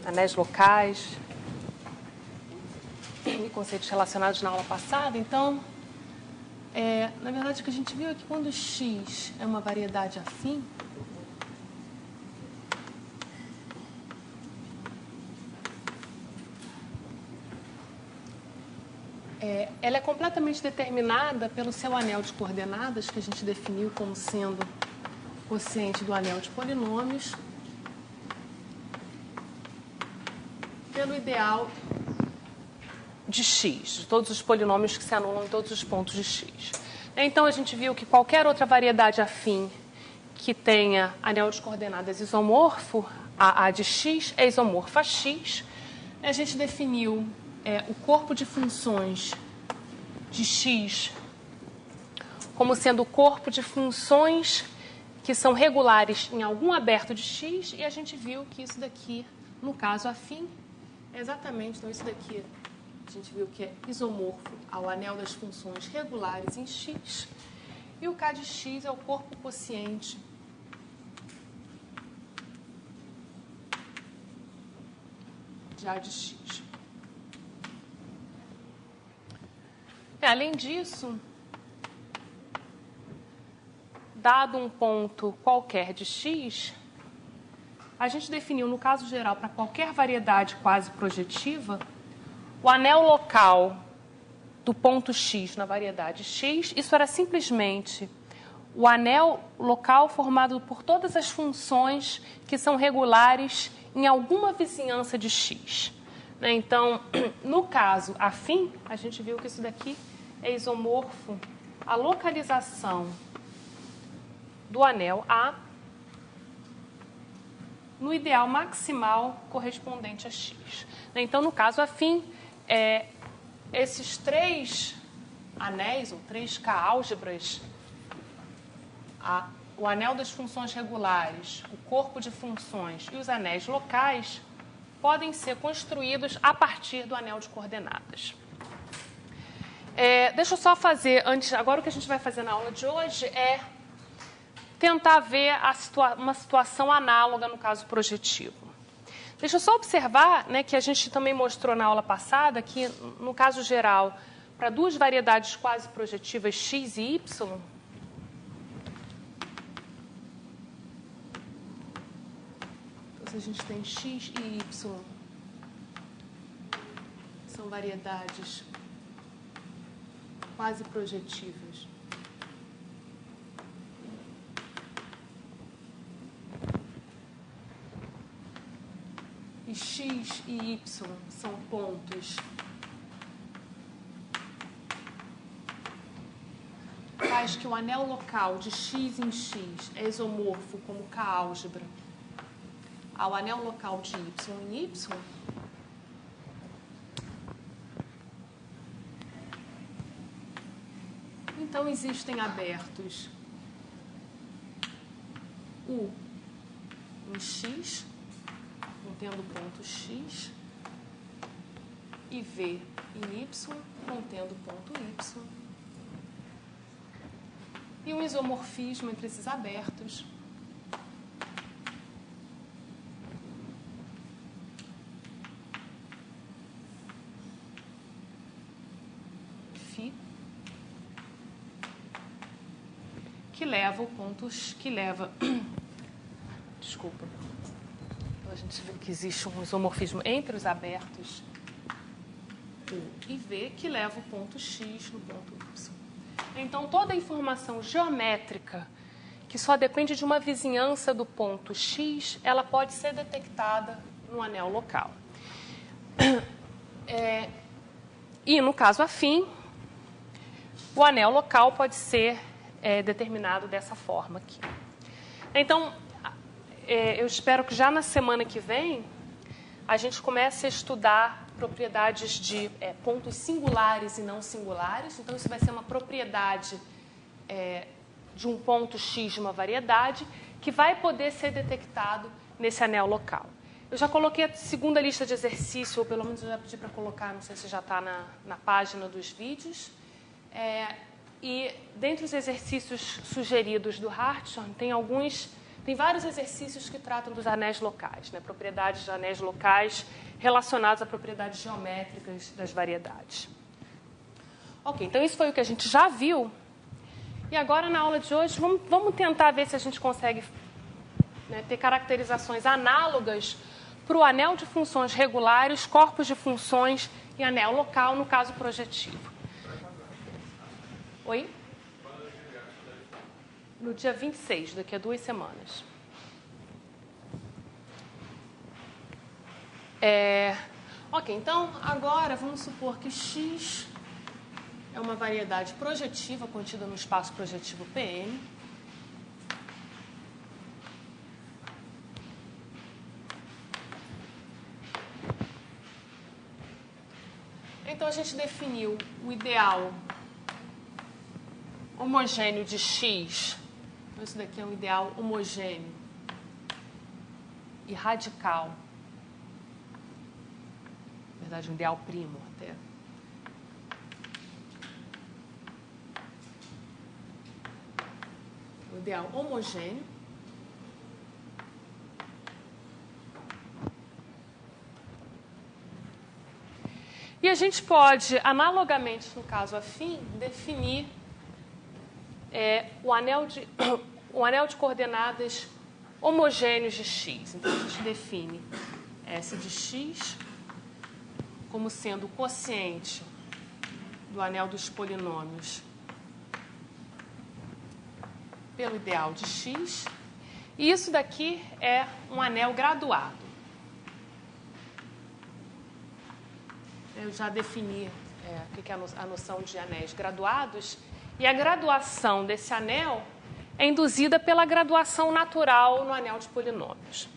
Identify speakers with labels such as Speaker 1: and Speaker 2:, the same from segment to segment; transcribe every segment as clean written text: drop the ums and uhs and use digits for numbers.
Speaker 1: anéis locais e conceitos relacionados na aula passada. Então, na verdade, o que a gente viu é que quando X é uma variedade afim, ela é completamente determinada pelo seu anel de coordenadas, que a gente definiu como sendo quociente do anel de polinômios, pelo ideal de x, de todos os polinômios que se anulam em todos os pontos de x. Então, a gente viu que qualquer outra variedade afim que tenha anel de coordenadas isomorfo, a de x é isomorfa a x. A gente definiu o corpo de funções de x como sendo o corpo de funções que são regulares em algum aberto de x, e a gente viu que isso daqui, no caso afim, é exatamente, então isso daqui a gente viu que é isomorfo ao anel das funções regulares em x, e o k de x é o corpo quociente de a de x. Além disso, dado um ponto qualquer de x, a gente definiu, no caso geral, para qualquer variedade quase projetiva, o anel local do ponto x na variedade x. Isso era simplesmente o anel local formado por todas as funções que são regulares em alguma vizinhança de x. Então, no caso afim, a gente viu que isso daqui é isomorfo à localização do anel A no ideal maximal correspondente a x. Então, no caso afim, esses três anéis, ou três K-álgebras, o anel das funções regulares, o corpo de funções e os anéis locais, podem ser construídos a partir do anel de coordenadas. Deixa eu só fazer, agora o que a gente vai fazer na aula de hoje é tentar ver uma situação análoga no caso projetivo. Deixa eu só observar, que a gente também mostrou na aula passada que, no caso geral, para duas variedades quase projetivas x e y, a gente tem x e y, são variedades quase projetivas. E x e y são pontos tais que o anel local de x em x é isomorfo como K-álgebra ao anel local de y em y, então existem abertos U em x, contendo o ponto x, e V em y, contendo o ponto y, e um isomorfismo entre esses abertos que leva o ponto desculpa. A gente vê que existe um isomorfismo entre os abertos U e V que leva o ponto x no ponto y. Então, toda a informação geométrica que só depende de uma vizinhança do ponto x, ela pode ser detectada no anel local. E, no caso afim, o anel local pode ser determinado dessa forma aqui. Então, eu espero que já na semana que vem a gente comece a estudar propriedades de pontos singulares e não singulares. Então, isso vai ser uma propriedade de um ponto x de uma variedade que vai poder ser detectado nesse anel local. Eu já coloquei a segunda lista de exercício, ou pelo menos eu já pedi para colocar, não sei se já está na página dos vídeos. E dentre os exercícios sugeridos do Hartshorne, tem alguns Tem vários exercícios que tratam dos anéis locais, né? Propriedades de anéis locais relacionados a propriedades geométricas das variedades. Ok, então isso foi o que a gente já viu. E agora, na aula de hoje, vamos tentar ver se a gente consegue, né, ter caracterizações análogas para o anel de funções regulares, corpos de funções e anel local, no caso projetivo. Oi? No dia 26, daqui a 2 semanas. Ok, então, agora vamos supor que X é uma variedade projetiva contida no espaço projetivo Pn. Então, a gente definiu o ideal homogêneo de X. Então, isso daqui é um ideal homogêneo e radical. Na verdade, um ideal primo até. O ideal homogêneo. E a gente pode, analogamente, no caso afim, definir o anel de coordenadas homogêneos de X. Então, a gente define S de X como sendo o quociente do anel dos polinômios pelo ideal de X. E isso daqui é um anel graduado. Eu já defini o que é a noção de anéis graduados. E a graduação desse anel é induzida pela graduação natural no anel de polinômios.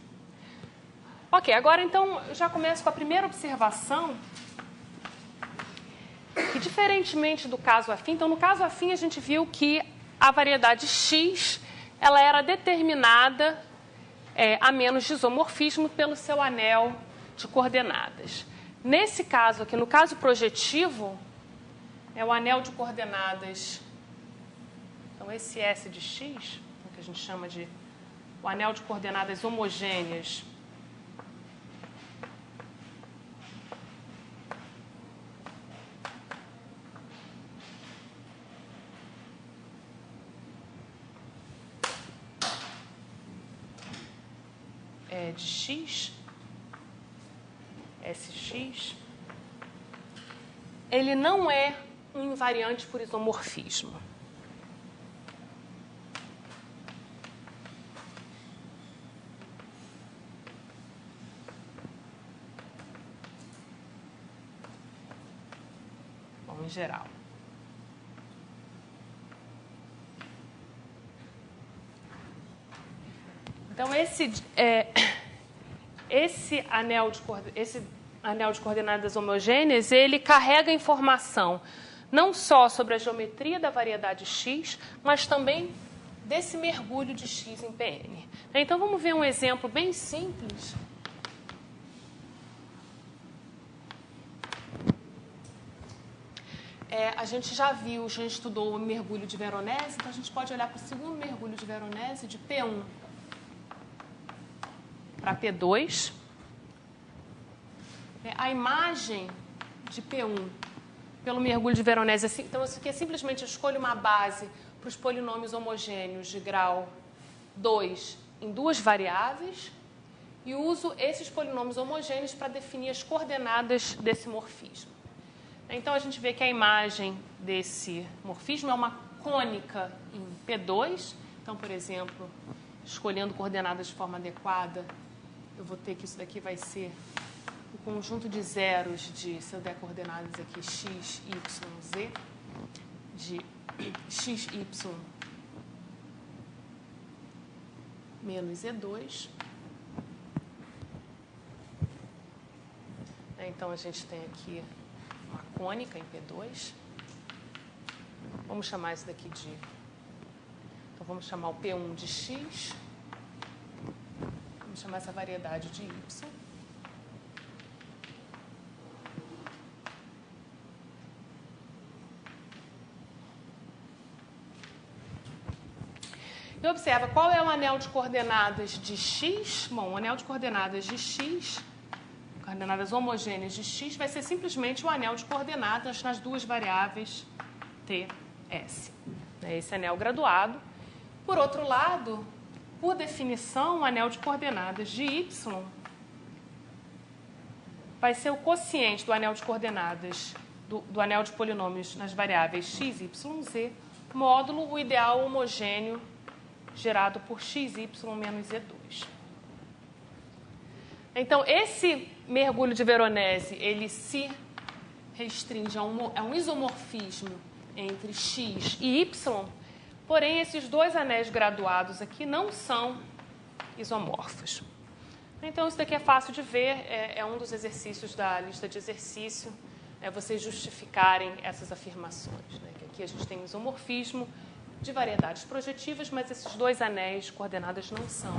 Speaker 1: Ok, agora então eu já começo com a primeira observação, que diferentemente do caso afim, então no caso afim a gente viu que a variedade X ela era determinada a menos de isomorfismo pelo seu anel de coordenadas. Nesse caso aqui, no caso projetivo, o anel de coordenadas, então esse S de X, que a gente chama de o anel de coordenadas homogêneas, de X, SX, ele não é um invariante por isomorfismo. Bom, em geral. Então, esse anel de coordenadas homogêneas, ele carrega informação não só sobre a geometria da variedade X, mas também desse mergulho de X em Pn. Então, vamos ver um exemplo bem simples. A gente já estudou o mergulho de Veronese, então a gente pode olhar para o segundo mergulho de Veronese, de P1 para P2. A imagem de P1 pelo mergulho de Veronese. Então, isso aqui é simplesmente eu escolho uma base para os polinômios homogêneos de grau 2 em 2 variáveis e uso esses polinômios homogêneos para definir as coordenadas desse morfismo. Então, a gente vê que a imagem desse morfismo é uma cônica em P2. Então, por exemplo, escolhendo coordenadas de forma adequada, eu vou ter que isso daqui vai ser o conjunto de zeros de, se eu der coordenadas aqui, x, y, z, de x, y menos z2. Então, a gente tem aqui uma cônica em P2. Vamos chamar isso daqui de... Então, vamos chamar o P1 de x. Vamos chamar essa variedade de y. Então, observa, qual é o anel de coordenadas de x? Bom, o anel de coordenadas de x, coordenadas homogêneas de x, vai ser simplesmente o anel de coordenadas nas duas variáveis t, s. É esse anel graduado. Por outro lado, por definição, o anel de coordenadas de y vai ser o quociente do anel de coordenadas do anel de polinômios nas variáveis x, y, z, módulo o ideal homogêneo gerado por xy menos z2. Então, esse mergulho de Veronese, ele se restringe a um isomorfismo entre x e y, porém, esses dois anéis graduados aqui não são isomorfos. Então, isso daqui é fácil de ver, é um dos exercícios da lista de exercício, é vocês justificarem essas afirmações, né? Que aqui a gente tem isomorfismo de variedades projetivas, mas esses dois anéis coordenadas não são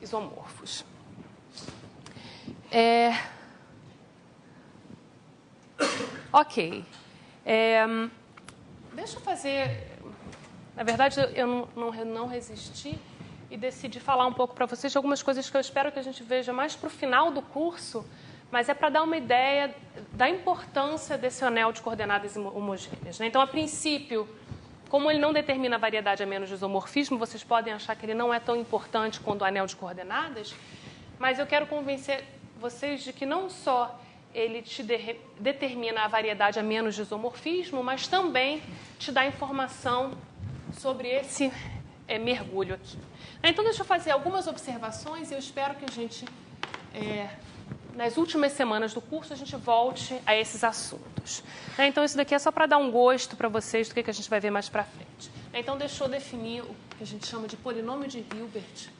Speaker 1: isomorfos. Ok. Deixa eu fazer... Na verdade, eu não resisti e decidi falar um pouco para vocês de algumas coisas que eu espero que a gente veja mais para o final do curso, mas é para dar uma ideia da importância desse anel de coordenadas homogêneas, né? Então, a princípio, como ele não determina a variedade a menos de isomorfismo, vocês podem achar que ele não é tão importante quanto o anel de coordenadas, mas eu quero convencer vocês de que não só ele te determina a variedade a menos de isomorfismo, mas também te dá informação sobre esse mergulho aqui. Então, deixa eu fazer algumas observações e eu espero que a gente, nas últimas semanas do curso, a gente volte a esses assuntos. Então, isso daqui é só para dar um gosto para vocês do que a gente vai ver mais para frente. Então, deixa eu definir o que a gente chama de polinômio de Hilbert.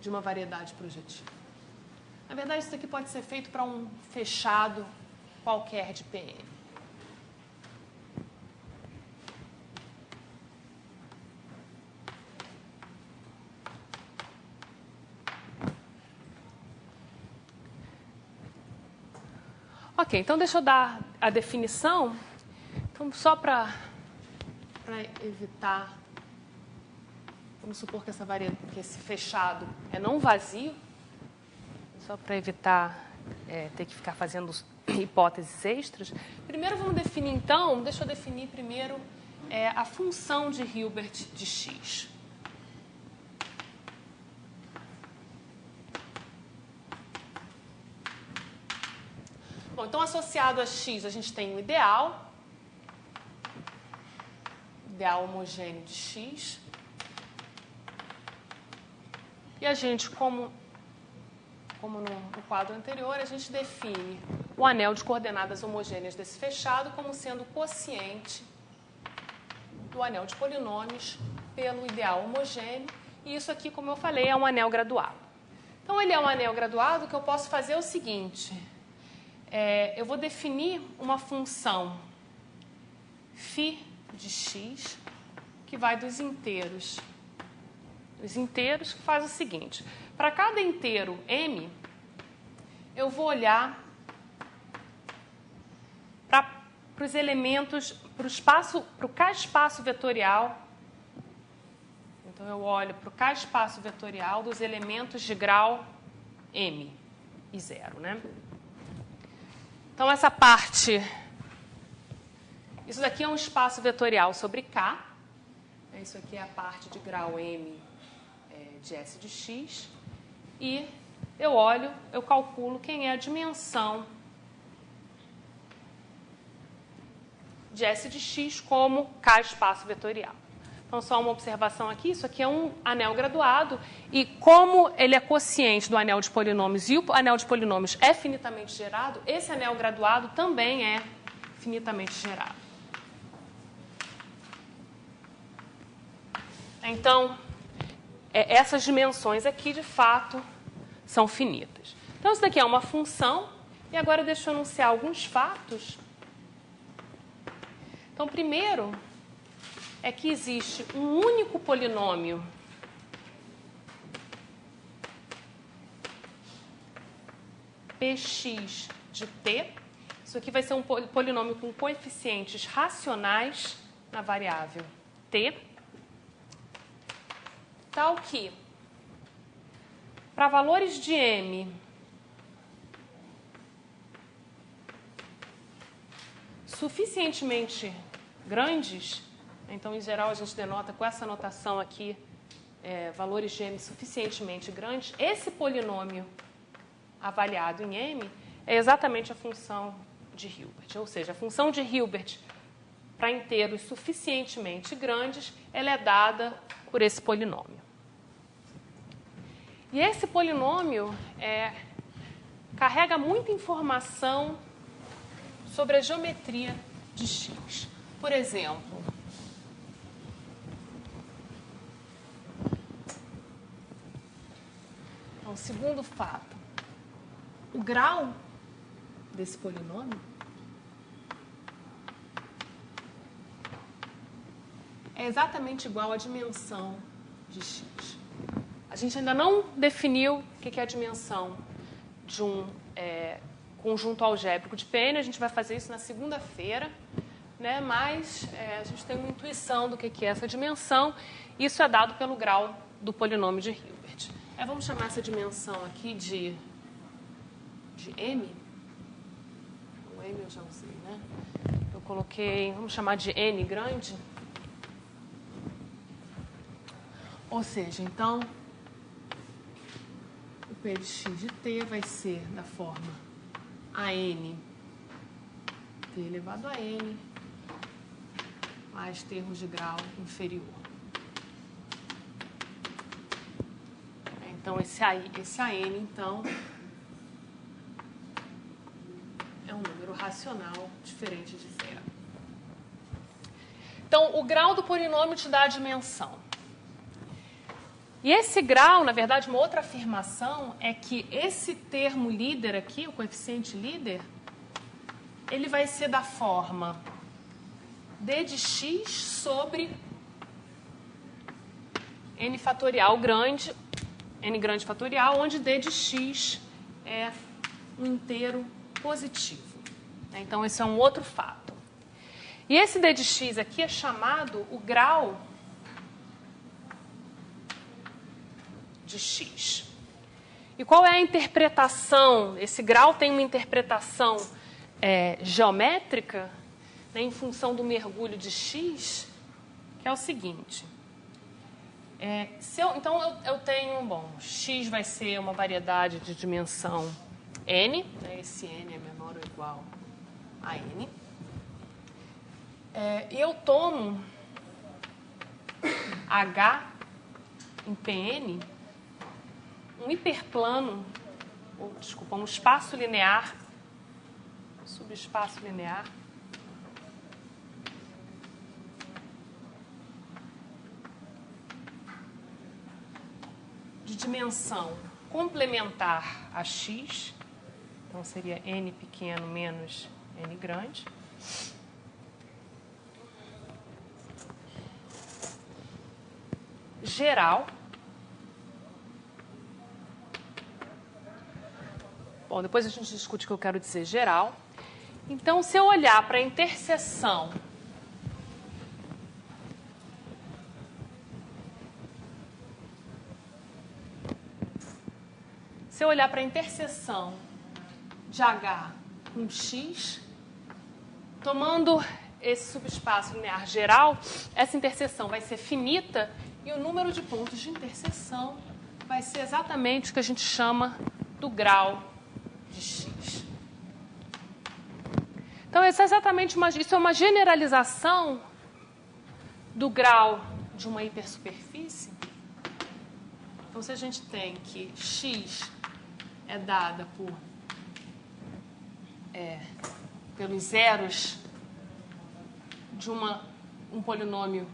Speaker 1: De uma variedade projetiva. Na verdade, isso aqui pode ser feito para um fechado qualquer de PM. Ok, então deixa eu dar a definição. Então, só para evitar... Vamos supor que esse fechado é não vazio, só para evitar ter que ficar fazendo hipóteses extras. Primeiro vamos definir, então, deixa eu definir primeiro a função de Hilbert de x. Bom, então, associado a x, a gente tem o ideal homogêneo de x. E a gente, como no quadro anterior, a gente define o anel de coordenadas homogêneas desse fechado como sendo o quociente do anel de polinômios pelo ideal homogêneo. E isso aqui, como eu falei, é um anel graduado. Então, ele é um anel graduado que eu posso fazer o seguinte. Eu vou definir uma função φ de x que vai dos inteiros. Os inteiros, que faz o seguinte. Para cada inteiro m, eu vou olhar para os elementos, para o K-espaço vetorial. Então, eu olho para o K-espaço vetorial dos elementos de grau m e 0, né? Então, essa parte... Isso daqui é um espaço vetorial sobre K. Isso aqui é a parte de grau m de S de x, e eu calculo quem é a dimensão de S de x como K espaço vetorial. Então, só uma observação aqui, isso aqui é um anel graduado, e como ele é quociente do anel de polinômios e o anel de polinômios é finitamente gerado, esse anel graduado também é finitamente gerado. Então, essas dimensões aqui, de fato, são finitas. Então, isso daqui é uma função. E agora, deixa eu enunciar alguns fatos. Então, primeiro, é que existe um único polinômio px de t. Isso aqui vai ser um polinômio com coeficientes racionais na variável t, tal que, para valores de m suficientemente grandes, então, em geral, a gente denota com essa notação aqui, valores de m suficientemente grandes, esse polinômio avaliado em m é exatamente a função de Hilbert. Ou seja, a função de Hilbert para inteiros suficientemente grandes, ela é dada por esse polinômio. E esse polinômio carrega muita informação sobre a geometria de x. Por exemplo, o segundo fato, o grau desse polinômio é exatamente igual à dimensão de x. A gente ainda não definiu o que é a dimensão de um conjunto algébrico de Pn. A gente vai fazer isso na segunda-feira, né? Mas a gente tem uma intuição do que é essa dimensão. Isso é dado pelo grau do polinômio de Hilbert. Vamos chamar essa dimensão aqui de m. O m eu já usei, né? Eu coloquei, vamos chamar de n grande. Ou seja, então, o p de x de t vai ser da forma an t elevado a n mais termos de grau inferior. Então, esse an, então, é um número racional diferente de zero. Então, o grau do polinômio te dá a dimensão. E esse grau, na verdade, uma outra afirmação é que esse termo líder aqui, o coeficiente líder, ele vai ser da forma d de x sobre n fatorial grande, n grande fatorial, onde d de x é um inteiro positivo. Então, esse é um outro fato. E esse d de x aqui é chamado o grau de x. E qual é a interpretação? Esse grau tem uma interpretação geométrica, né, em função do mergulho de x, que é o seguinte. Então, eu tenho, x vai ser uma variedade de dimensão n, né, esse n é menor ou igual a n. E eu tomo h em Pn, um hiperplano, um espaço linear, subespaço linear, de dimensão complementar a x, então seria n pequeno menos n grande, geral. Bom, depois a gente discute o que eu quero dizer geral. Então, se eu olhar para a interseção de H com X, tomando esse subespaço linear geral, essa interseção vai ser finita e o número de pontos de interseção vai ser exatamente o que a gente chama do grau de x. Então, isso é uma generalização do grau de uma hipersuperfície. Então, se a gente tem que x é dada pelos zeros de um polinômio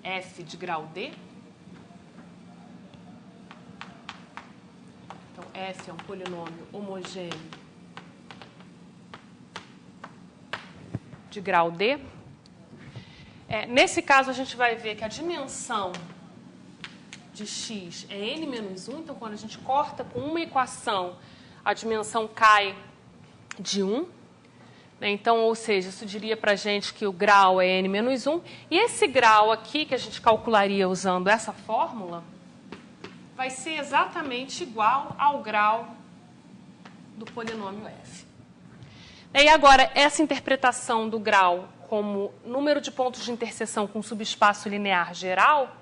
Speaker 1: f de grau d. Então, f é um polinômio homogêneo de grau d. Nesse caso, a gente vai ver que a dimensão de x é n menos 1. Então, quando a gente corta com uma equação a dimensão cai de 1. Então, ou seja, isso diria para a gente que o grau é n menos 1. E esse grau aqui, que a gente calcularia usando essa fórmula, vai ser exatamente igual ao grau do polinômio f. E agora, essa interpretação do grau como número de pontos de interseção com subespaço linear geral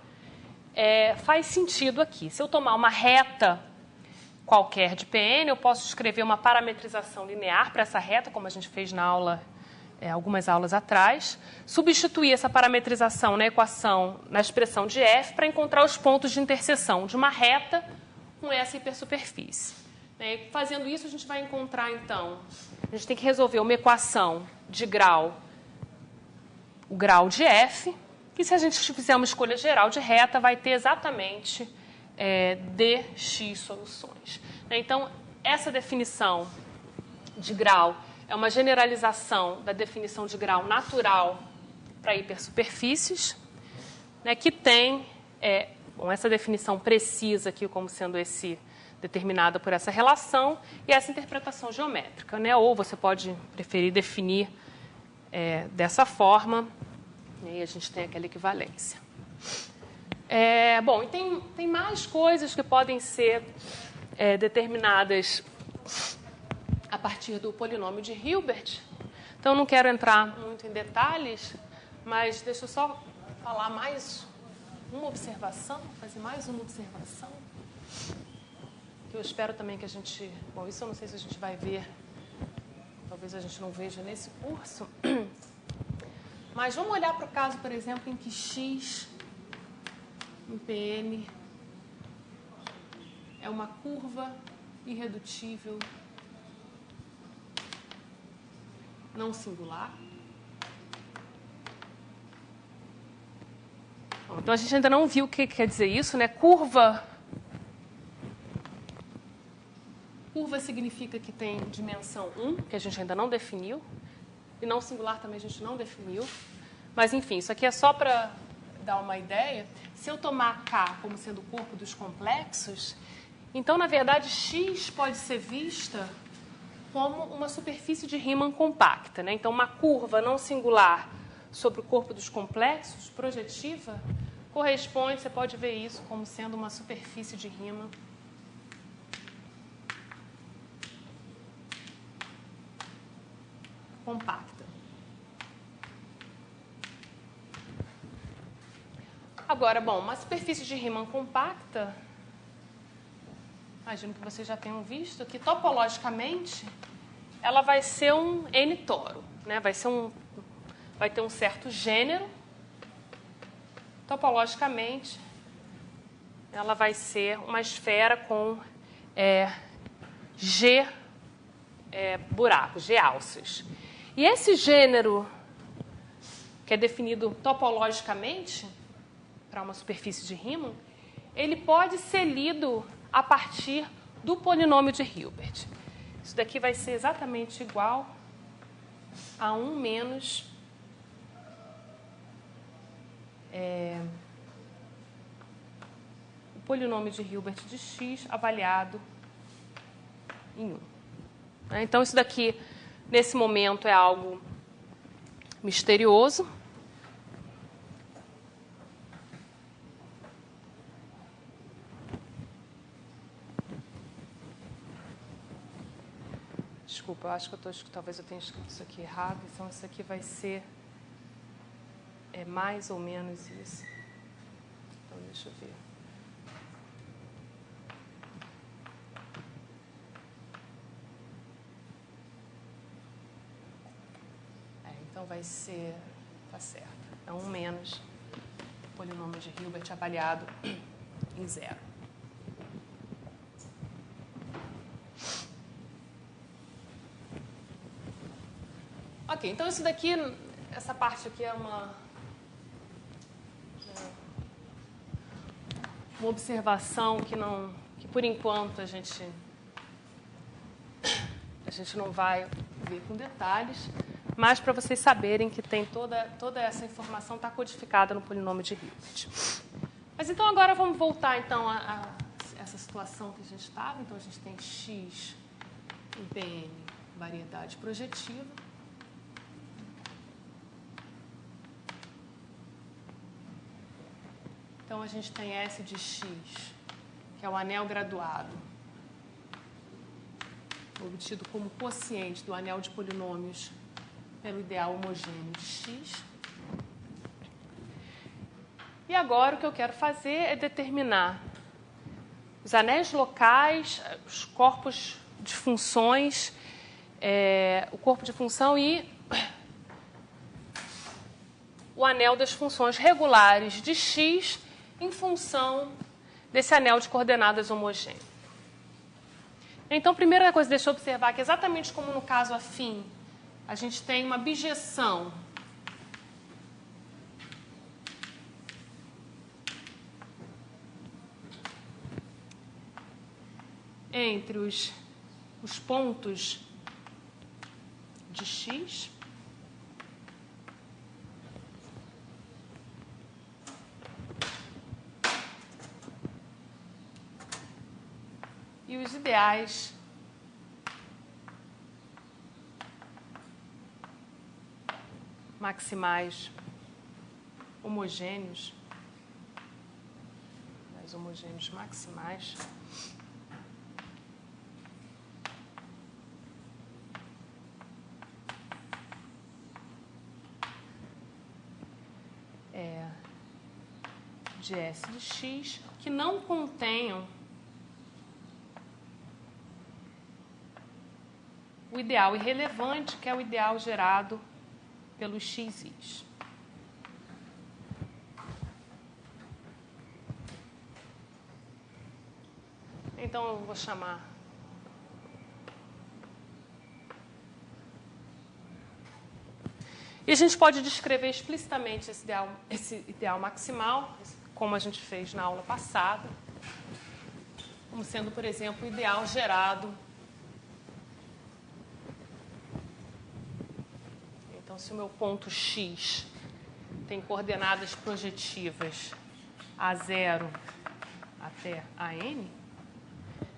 Speaker 1: faz sentido aqui. Se eu tomar uma reta qualquer de Pn, eu posso escrever uma parametrização linear para essa reta, como a gente fez na aula, algumas aulas atrás, substituir essa parametrização na equação, na expressão de f, para encontrar os pontos de interseção de uma reta com essa hipersuperfície. Fazendo isso, a gente vai encontrar, então, a gente tem que resolver uma equação de grau, o grau de f, e se a gente fizer uma escolha geral de reta, vai ter exatamente dx soluções. Então, essa definição de grau é uma generalização da definição de grau natural para hipersuperfícies, que tem essa definição precisa aqui como sendo determinada por essa relação e essa interpretação geométrica. Ou você pode preferir definir dessa forma, e a gente tem aquela equivalência. Bom, e tem mais coisas que podem ser determinadas a partir do polinômio de Hilbert. Então, não quero entrar muito em detalhes, mas deixa eu só falar mais uma observação, fazer mais uma observação, que eu espero também que a gente... Bom, isso eu não sei se a gente vai ver, talvez a gente não veja nesse curso, mas vamos olhar para o caso, por exemplo, em que x em Pn é uma curva irredutível não singular. Bom, então, a gente ainda não viu o que quer dizer isso, Curva significa que tem dimensão 1, que a gente ainda não definiu, e não singular também a gente não definiu. Mas, enfim, isso aqui é só para dar uma ideia. Se eu tomar K como sendo o corpo dos complexos, então, na verdade, X pode ser vista como uma superfície de Riemann compacta. Então, uma curva não singular sobre o corpo dos complexos, projetiva, corresponde, você pode ver isso como sendo uma superfície de Riemann compacta. Agora, bom, uma superfície de Riemann compacta, imagino que vocês já tenham visto, que topologicamente ela vai ser um n-toro, vai ter um certo gênero. Topologicamente, ela vai ser uma esfera com G buracos, G alças. E esse gênero, que é definido topologicamente para uma superfície de Riemann, ele pode ser lido a partir do polinômio de Hilbert. Isso daqui vai ser exatamente igual a 1 menos o polinômio de Hilbert de x avaliado em 1. Então, isso daqui, nesse momento, é algo misterioso. Desculpa, eu acho que talvez eu tenha escrito isso aqui errado. Então, isso aqui vai ser mais ou menos isso. Então, deixa eu ver. Então, vai ser... Tá certo. É 1 menos o polinômio de Hilbert avaliado em 0. Ok, então isso daqui, essa parte aqui é uma observação que por enquanto a gente não vai ver com detalhes, mas para vocês saberem que tem toda essa informação está codificada no polinômio de Hilbert. Mas então agora vamos voltar então a essa situação que a gente estava. Então a gente tem x em Pn, variedade projetiva. Então, a gente tem S de x, que é o anel graduado, obtido como quociente do anel de polinômios pelo ideal homogêneo de x. E agora o que eu quero fazer é determinar os anéis locais, os corpos de funções, o corpo de função e o anel das funções regulares de x em função desse anel de coordenadas homogêneo. Então, primeira coisa, deixa eu observar que exatamente como no caso afim, a gente tem uma bijeção entre os pontos de x. E os ideais maximais homogêneos, mais homogêneos maximais, de S de x, que não contenham o ideal irrelevante, que é o ideal gerado pelos xis. Então, eu vou chamar e a gente pode descrever explicitamente esse ideal maximal, como a gente fez na aula passada, como sendo, por exemplo, o ideal gerado. Então, se o meu ponto x tem coordenadas projetivas A0 até AN,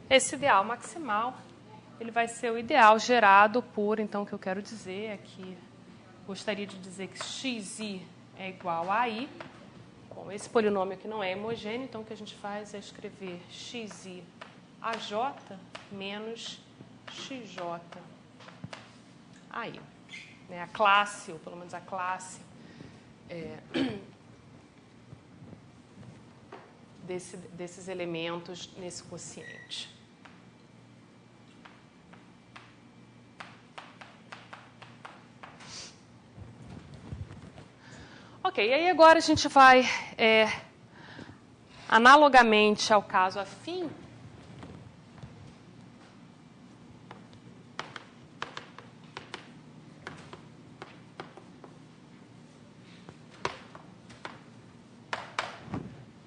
Speaker 1: esse ideal maximal ele vai ser o ideal gerado por, então, o que eu quero dizer é que gostaria de dizer que xi é igual a i. Bom, esse polinômio aqui não é homogêneo, então o que a gente faz é escrever xi aj menos xj ai. A classe, ou pelo menos a classe desses elementos nesse quociente. Ok, e aí agora a gente vai, analogamente ao caso afim,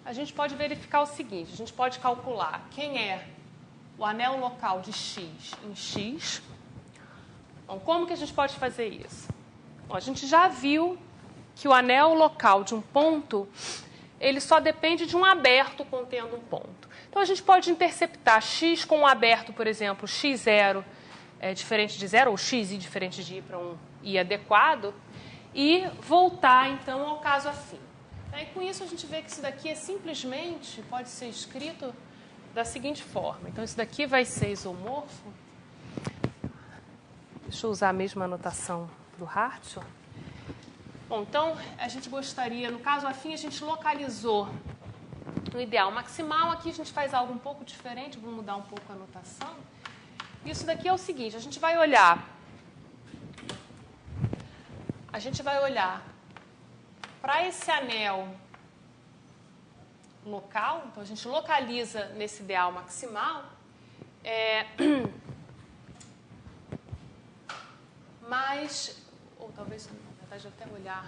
Speaker 1: a gente pode verificar o seguinte, a gente pode calcular quem é o anel local de x em x. Bom, como que a gente pode fazer isso? Bom, a gente já viu que o anel local de um ponto, ele só depende de um aberto contendo um ponto. Então, a gente pode interceptar x com um aberto, por exemplo, x0 diferente de 0, ou xi diferente de i para um i adequado, e voltar, então, ao caso afim. E com isso, a gente vê que isso daqui é simplesmente, pode ser escrito da seguinte forma. Então, isso daqui vai ser isomorfo. Deixa eu usar a mesma anotação do Hartshorne. Bom, então, a gente gostaria, no caso afim, a gente localizou o ideal maximal. Aqui a gente faz algo um pouco diferente, vou mudar um pouco a anotação. Isso daqui é o seguinte, a gente vai olhar para esse anel local, então a gente localiza nesse ideal maximal, mas, ou talvez, na verdade, até olhar,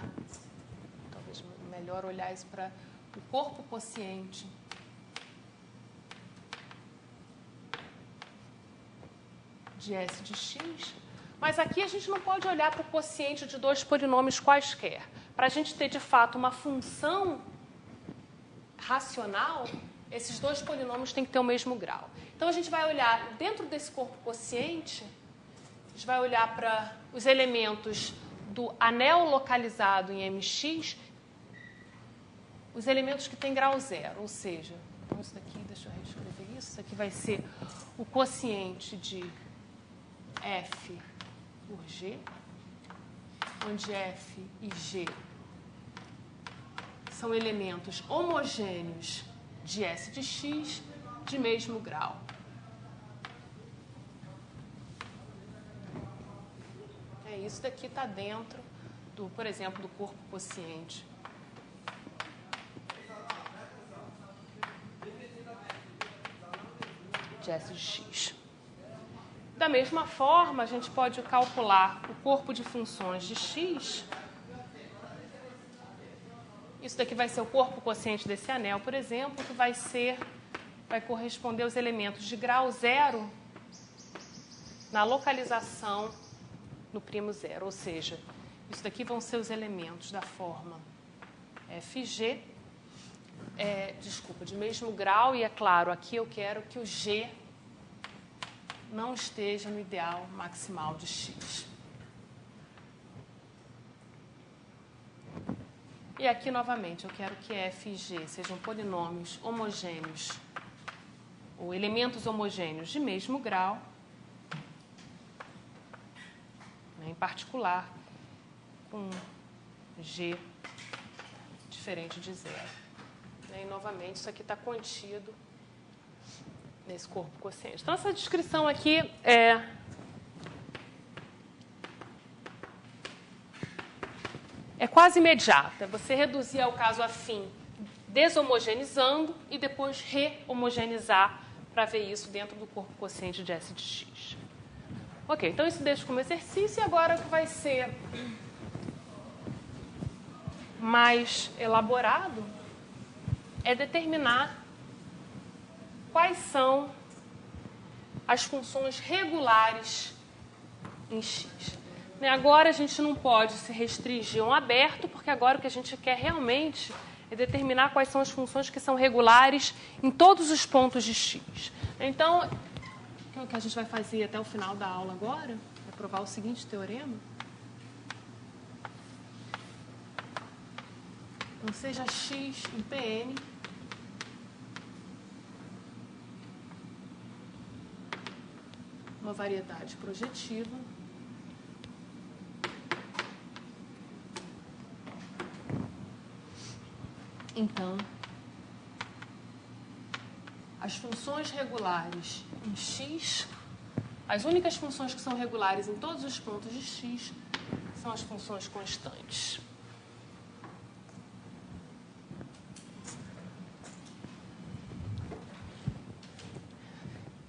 Speaker 1: talvez melhor olhar isso para o corpo quociente de S de x, mas aqui a gente não pode olhar para o quociente de dois polinômios quaisquer. Para a gente ter, de fato, uma função racional, esses dois polinômios têm que ter o mesmo grau. Então, a gente vai olhar, dentro desse corpo quociente, a gente vai olhar para os elementos do anel localizado em MX, os elementos que têm grau zero, ou seja, então isso daqui, deixa eu reescrever isso aqui vai ser o quociente de F por G, onde F e G são elementos homogêneos de S de X de mesmo grau. Isso daqui está dentro, por exemplo, do corpo quociente. De S de X. Da mesma forma, a gente pode calcular o corpo de funções de X. Isso daqui vai ser o corpo quociente desse anel, por exemplo, que vai corresponder aos elementos de grau zero na localização no primo zero, ou seja, isso daqui vão ser os elementos da forma FG, de mesmo grau, e é claro, aqui eu quero que o G não esteja no ideal maximal de X. E aqui, novamente, eu quero que F e G sejam polinômios homogêneos, ou elementos homogêneos de mesmo grau, em particular com G diferente de zero. E, novamente, isso aqui está contido nesse corpo quociente. Então, essa descrição aqui é quase imediata. Você reduzir ao caso afim deshomogeneizando e depois rehomogeneizar para ver isso dentro do corpo quociente de S de X. Ok, então isso deixa como exercício e agora o que vai ser mais elaborado é determinar quais são as funções regulares em X. Agora a gente não pode se restringir a um aberto, porque agora o que a gente quer realmente é determinar quais são as funções que são regulares em todos os pontos de X. Então, o que a gente vai fazer até o final da aula agora é provar o seguinte teorema. Então, seja X em Pn uma variedade projetiva então as funções regulares em X, as únicas funções que são regulares em todos os pontos de X são as funções constantes.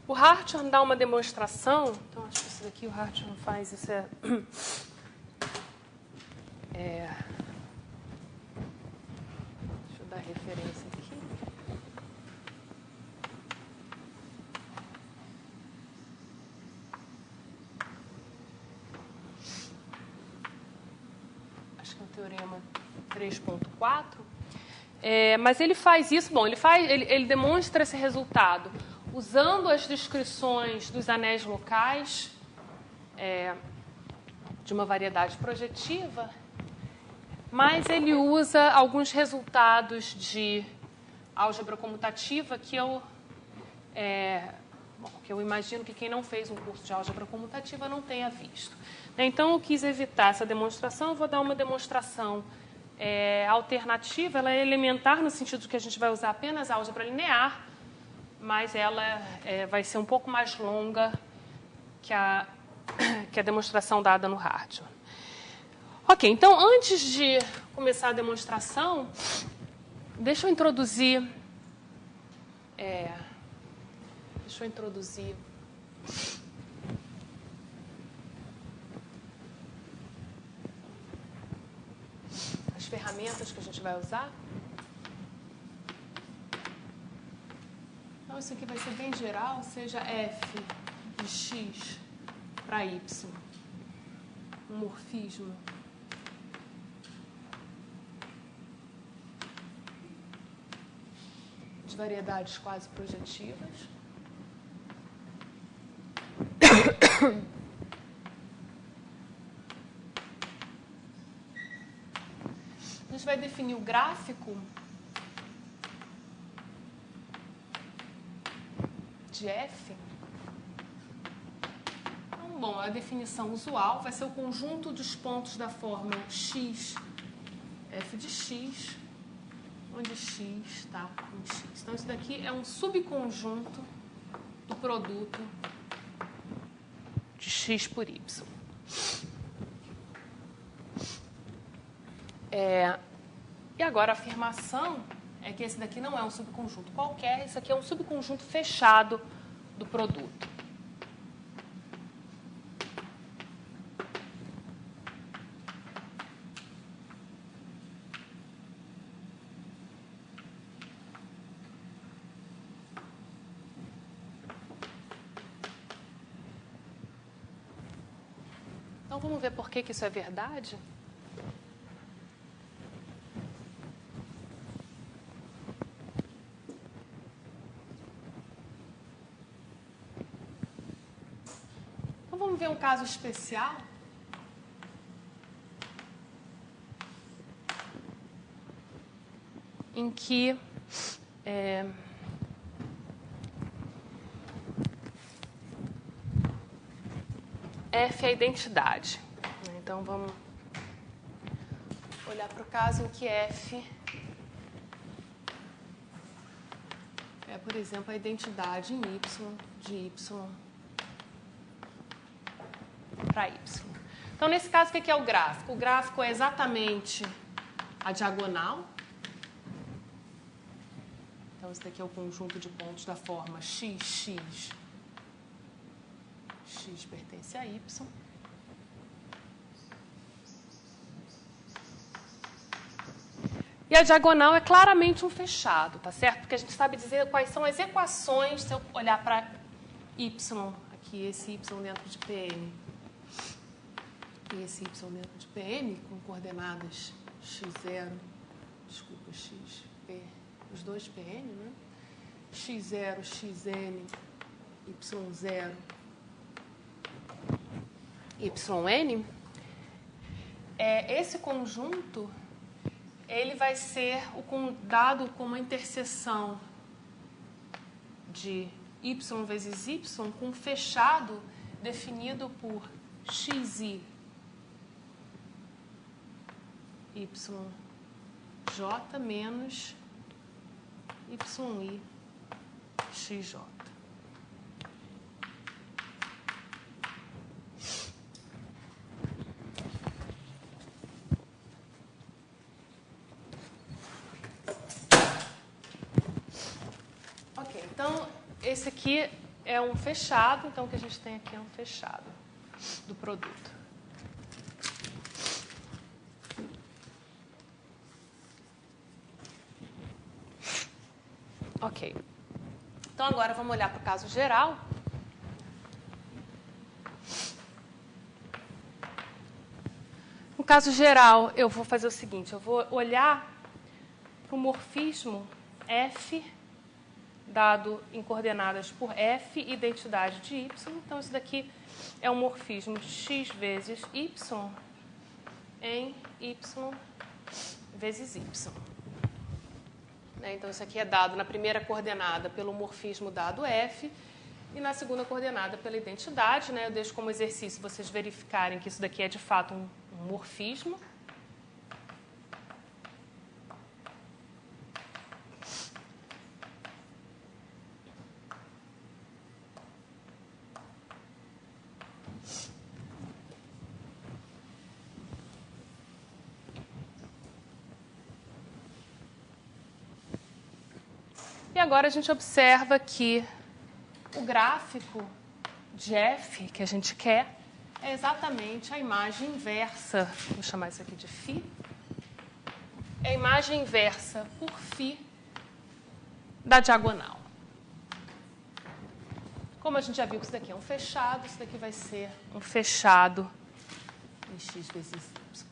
Speaker 1: O Hartshorne dá uma demonstração, então acho que isso daqui o Hartshorne faz, isso deixa eu dar referência aqui. Acho que é o teorema 3.4. Mas ele faz isso, bom, ele demonstra esse resultado usando as descrições dos anéis locais de uma variedade projetiva, mas ele usa alguns resultados de álgebra comutativa que eu imagino que quem não fez um curso de álgebra comutativa não tenha visto. Então, eu quis evitar essa demonstração, eu vou dar uma demonstração alternativa, ela é elementar no sentido de que a gente vai usar apenas álgebra linear, mas ela vai ser um pouco mais longa que a demonstração dada no Hartshorne. Ok, então, antes de começar a demonstração, deixa eu introduzir as ferramentas que a gente vai usar. Então, isso aqui vai ser bem geral, seja f de x para y, um morfismo de variedades quase projetivas. A gente vai definir o gráfico de f. Então, bom, a definição usual vai ser o conjunto dos pontos da forma x, f de x, onde x está em x. Então, isso daqui é um subconjunto do produto de x por y. E agora a afirmação é que esse daqui não é um subconjunto qualquer, isso aqui é um subconjunto fechado do produto. Então vamos ver por que isso é verdade? Vamos ver um caso especial. Em que F é a identidade. Então, vamos olhar para o caso em que F é, por exemplo, a identidade em Y de Y para Y. Então, nesse caso, o que é o gráfico? O gráfico é exatamente a diagonal. Então, esse daqui é o conjunto de pontos da forma x, x. X pertence a Y. E a diagonal é claramente um fechado, tá certo? Porque a gente sabe dizer quais são as equações, se eu olhar para Y, aqui, esse Y dentro de Pn, e esse Y dentro de Pn, com coordenadas x0, desculpa, xp, os dois Pn, né? x0, xn, y0, yn, esse conjunto ele vai ser dado como a interseção de y vezes y com um fechado definido por xi yj menos yi xj. Ok, então esse aqui é um fechado, então o que a gente tem aqui é um fechado do produto. Ok. Então, agora vamos olhar para o caso geral. No caso geral, eu vou fazer o seguinte, eu vou olhar para o morfismo F, dado em coordenadas por F, identidade de Y. Então, isso daqui é um morfismo de x vezes Y em Y vezes Y. Então, isso aqui é dado na primeira coordenada pelo morfismo dado F e na segunda coordenada pela identidade. Eu deixo como exercício vocês verificarem que isso daqui é, de fato, um morfismo. E agora a gente observa que o gráfico de F que a gente quer é exatamente a imagem inversa, vou chamar isso aqui de φ, é a imagem inversa por φ da diagonal. Como a gente já viu que isso daqui é um fechado, isso daqui vai ser um fechado em x vezes y.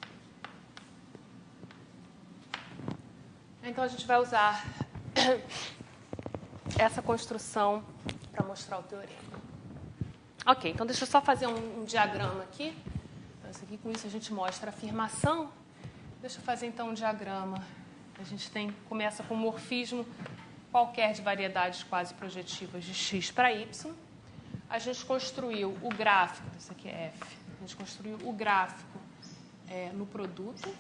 Speaker 1: Então, a gente vai usar essa construção para mostrar o teorema. Ok, então deixa eu só fazer um diagrama aqui. Com isso a gente mostra a afirmação. Deixa eu fazer então um diagrama. A gente começa com um morfismo qualquer de variedades quase projetivas de x para y. A gente construiu o gráfico, isso aqui é f. A gente construiu o gráfico no produto.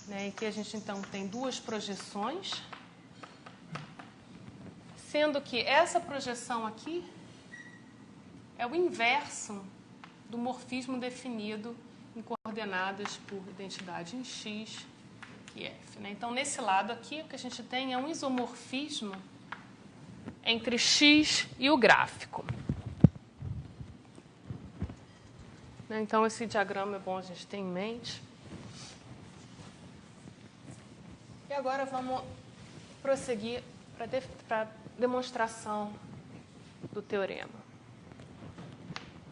Speaker 1: Né, em que a gente então tem duas projeções. Sendo que essa projeção aqui é o inverso do morfismo definido em coordenadas por identidade em x e f. Né? Então, nesse lado aqui, o que a gente tem é um isomorfismo entre x e o gráfico. Né? Então, esse diagrama é bom a gente ter em mente. E agora vamos prosseguir para a demonstração do teorema.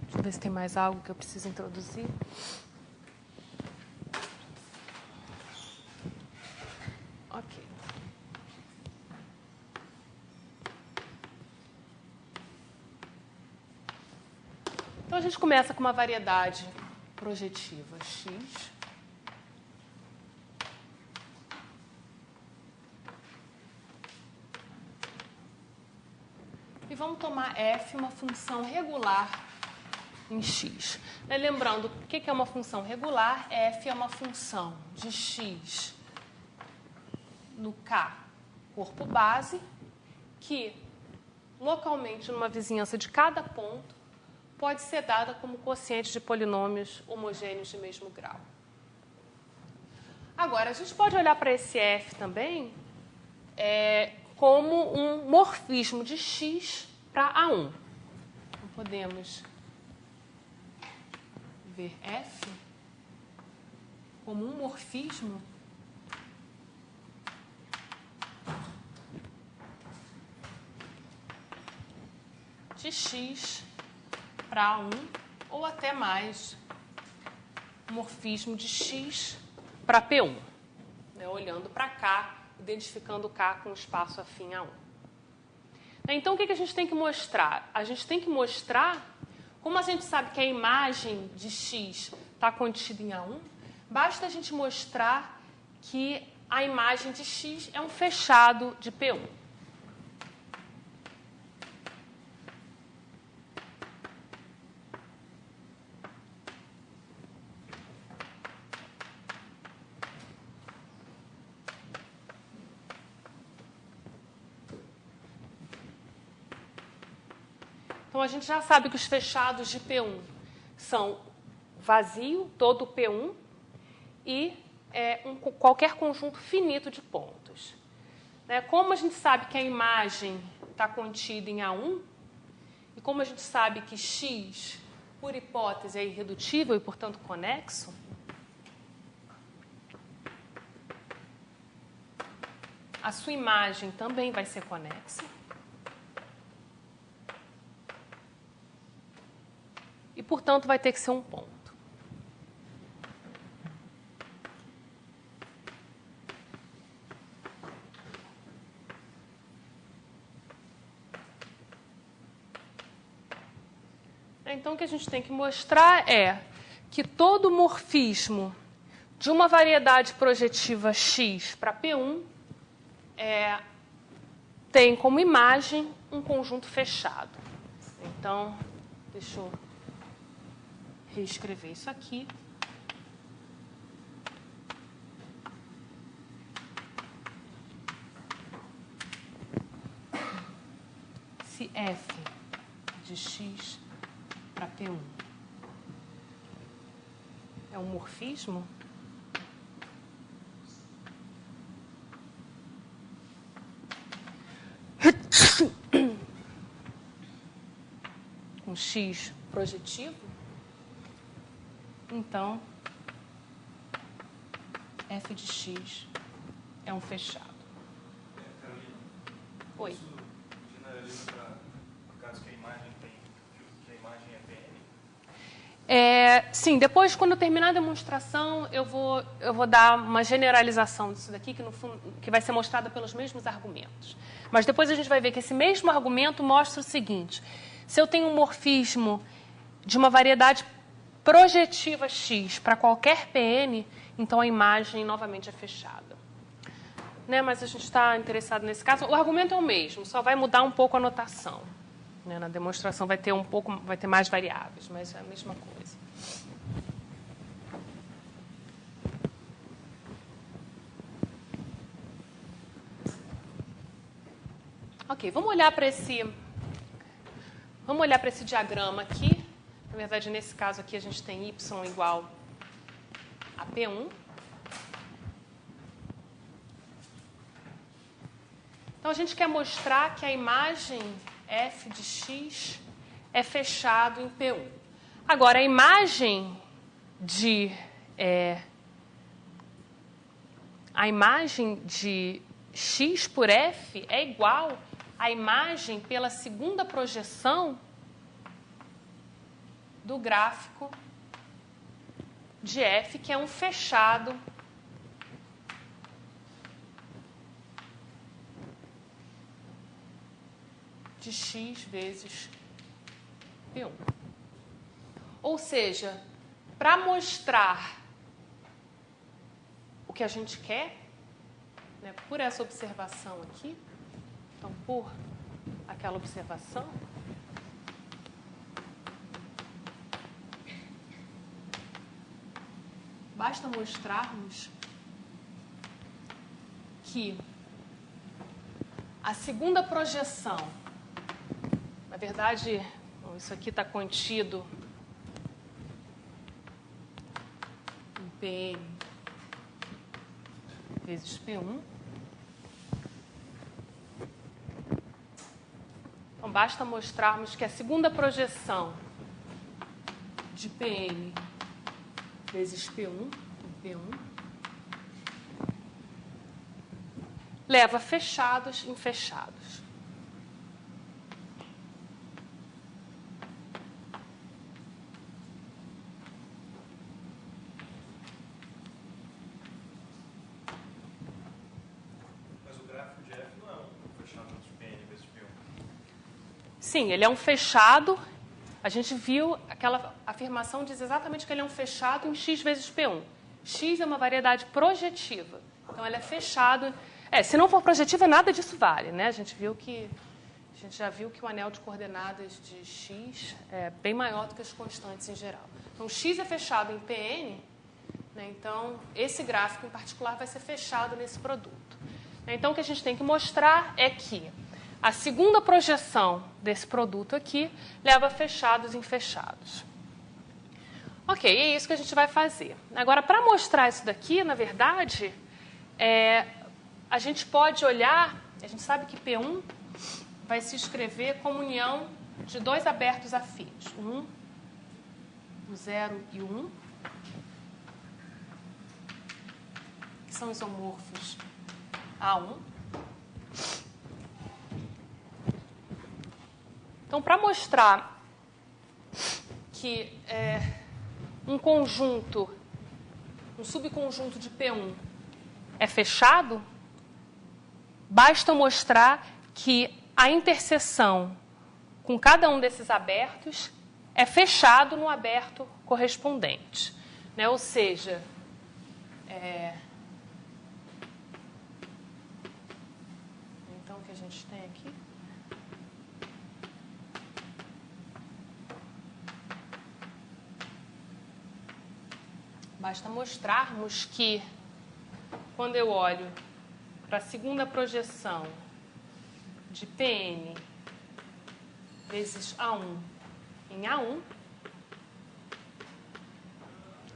Speaker 1: Deixa eu ver se tem mais algo que eu preciso introduzir. Ok. Então, a gente começa com uma variedade projetiva x. E vamos tomar f uma função regular em x. Lembrando, o que é uma função regular? F é uma função de x no K, corpo base, que localmente, numa vizinhança de cada ponto, pode ser dada como quociente de polinômios homogêneos de mesmo grau. Agora, a gente pode olhar para esse f também como um morfismo de x para A1. Então, podemos ver f como um morfismo de x para A1, ou até mais, morfismo de x para P1. Né, olhando para cá, identificando K com espaço afim a 1. Então, o que a gente tem que mostrar? A gente tem que mostrar, como a gente sabe que a imagem de x está contida em A1, basta a gente mostrar que a imagem de x é um fechado de P1. Então, a gente já sabe que os fechados de P1 são vazio, todo P1, e qualquer conjunto finito de pontos. Como a gente sabe que a imagem está contida em A1, e como a gente sabe que x, por hipótese, é irredutível e, portanto, conexo, a sua imagem também vai ser conexa. E, portanto, vai ter que ser um ponto. Então, o que a gente tem que mostrar é que todo morfismo de uma variedade projetiva x para P1 tem como imagem um conjunto fechado. Então, deixa eu reescrever isso aqui. Se f de x para P1 é um morfismo, com x projetivo, então f de x é um fechado.
Speaker 2: Carolina,
Speaker 1: Oi.
Speaker 2: isso generaliza para caso que a imagem é PN?
Speaker 1: Sim, depois, quando eu terminar a demonstração, eu vou dar uma generalização disso daqui, que vai ser mostrada pelos mesmos argumentos. Mas depois a gente vai ver que esse mesmo argumento mostra o seguinte: se eu tenho um morfismo de uma variedade projetiva X para qualquer PN, então a imagem novamente é fechada. Né? Mas a gente está interessado nesse caso. O argumento é o mesmo, só vai mudar um pouco a notação. Né? Na demonstração vai ter mais variáveis, mas é a mesma coisa. Ok, vamos olhar para esse diagrama aqui. Na verdade, nesse caso aqui, a gente tem y igual a P1. Então, a gente quer mostrar que a imagem f de x é fechado em P1. Agora, a imagem de x por f é igual à imagem pela segunda projeção do gráfico de f, que é um fechado de x vezes P1. Ou seja, para mostrar o que a gente quer, né, por essa observação aqui, então, por aquela observação, basta mostrarmos que a segunda projeção, na verdade, isso aqui está contido em Pn vezes P1. Então, basta mostrarmos que a segunda projeção de Pn vezes P1, leva fechados em fechados.
Speaker 2: Mas o gráfico de F não é um fechado de Pn vezes P1.
Speaker 1: Sim, ele é um fechado. A gente viu aquela afirmação diz exatamente que ele é um fechado em x vezes P1. X é uma variedade projetiva. Então, ele é fechado. Se não for projetiva, nada disso vale, né? A gente já viu que o anel de coordenadas de x é bem maior do que as constantes em geral. Então, x é fechado em Pn, né? Então, esse gráfico em particular vai ser fechado nesse produto. Então, o que a gente tem que mostrar é que a segunda projeção desse produto aqui leva fechados em fechados. Ok, é isso que a gente vai fazer. Agora, para mostrar isso daqui, na verdade, a gente pode olhar, a gente sabe que P1 vai se escrever como união de dois abertos afins, o 0 e o 1, que são isomorfos A1. Então, para mostrar que um subconjunto de P1 é fechado, basta mostrar que a interseção com cada um desses abertos é fechado no aberto correspondente. Né? Ou seja, então, o que a gente tem aqui? Basta mostrarmos que, quando eu olho para a segunda projeção de Pn vezes A1 em A1,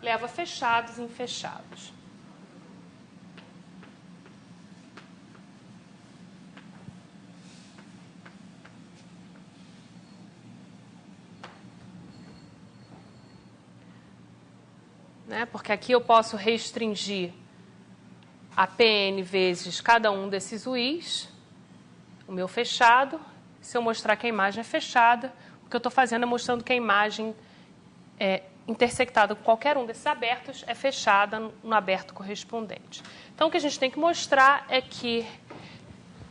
Speaker 1: leva fechados em fechados. Né? Porque aqui eu posso restringir a Pn vezes cada um desses uis, o meu fechado. Se eu mostrar que a imagem é fechada, o que eu estou fazendo é mostrando que a imagem intersectada com qualquer um desses abertos é fechada no aberto correspondente. Então, o que a gente tem que mostrar é que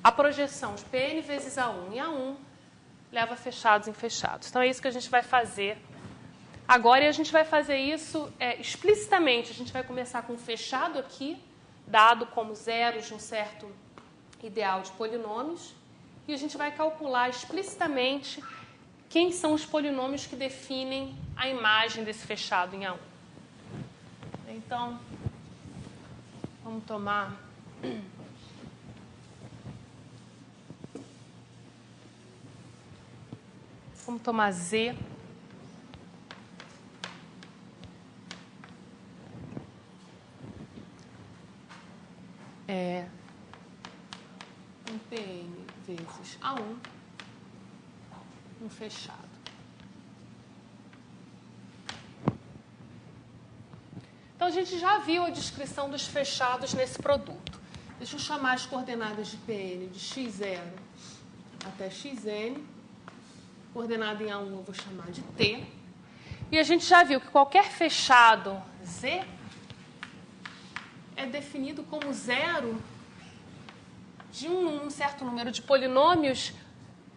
Speaker 1: a projeção de Pn vezes A1 e A1 leva fechados em fechados. Então, é isso que a gente vai fazer agora, e a gente vai fazer isso explicitamente. A gente vai começar com um fechado aqui, dado como zeros de um certo ideal de polinômios, e a gente vai calcular explicitamente quem são os polinômios que definem a imagem desse fechado em A1. Então, vamos tomar Z um Pn vezes A1, um fechado. Então, a gente já viu a descrição dos fechados nesse produto. Deixa eu chamar as coordenadas de Pn de x0 até xn. Coordenada em A1 eu vou chamar de T. E a gente já viu que qualquer fechado Z é definido como zero de um certo número de polinômios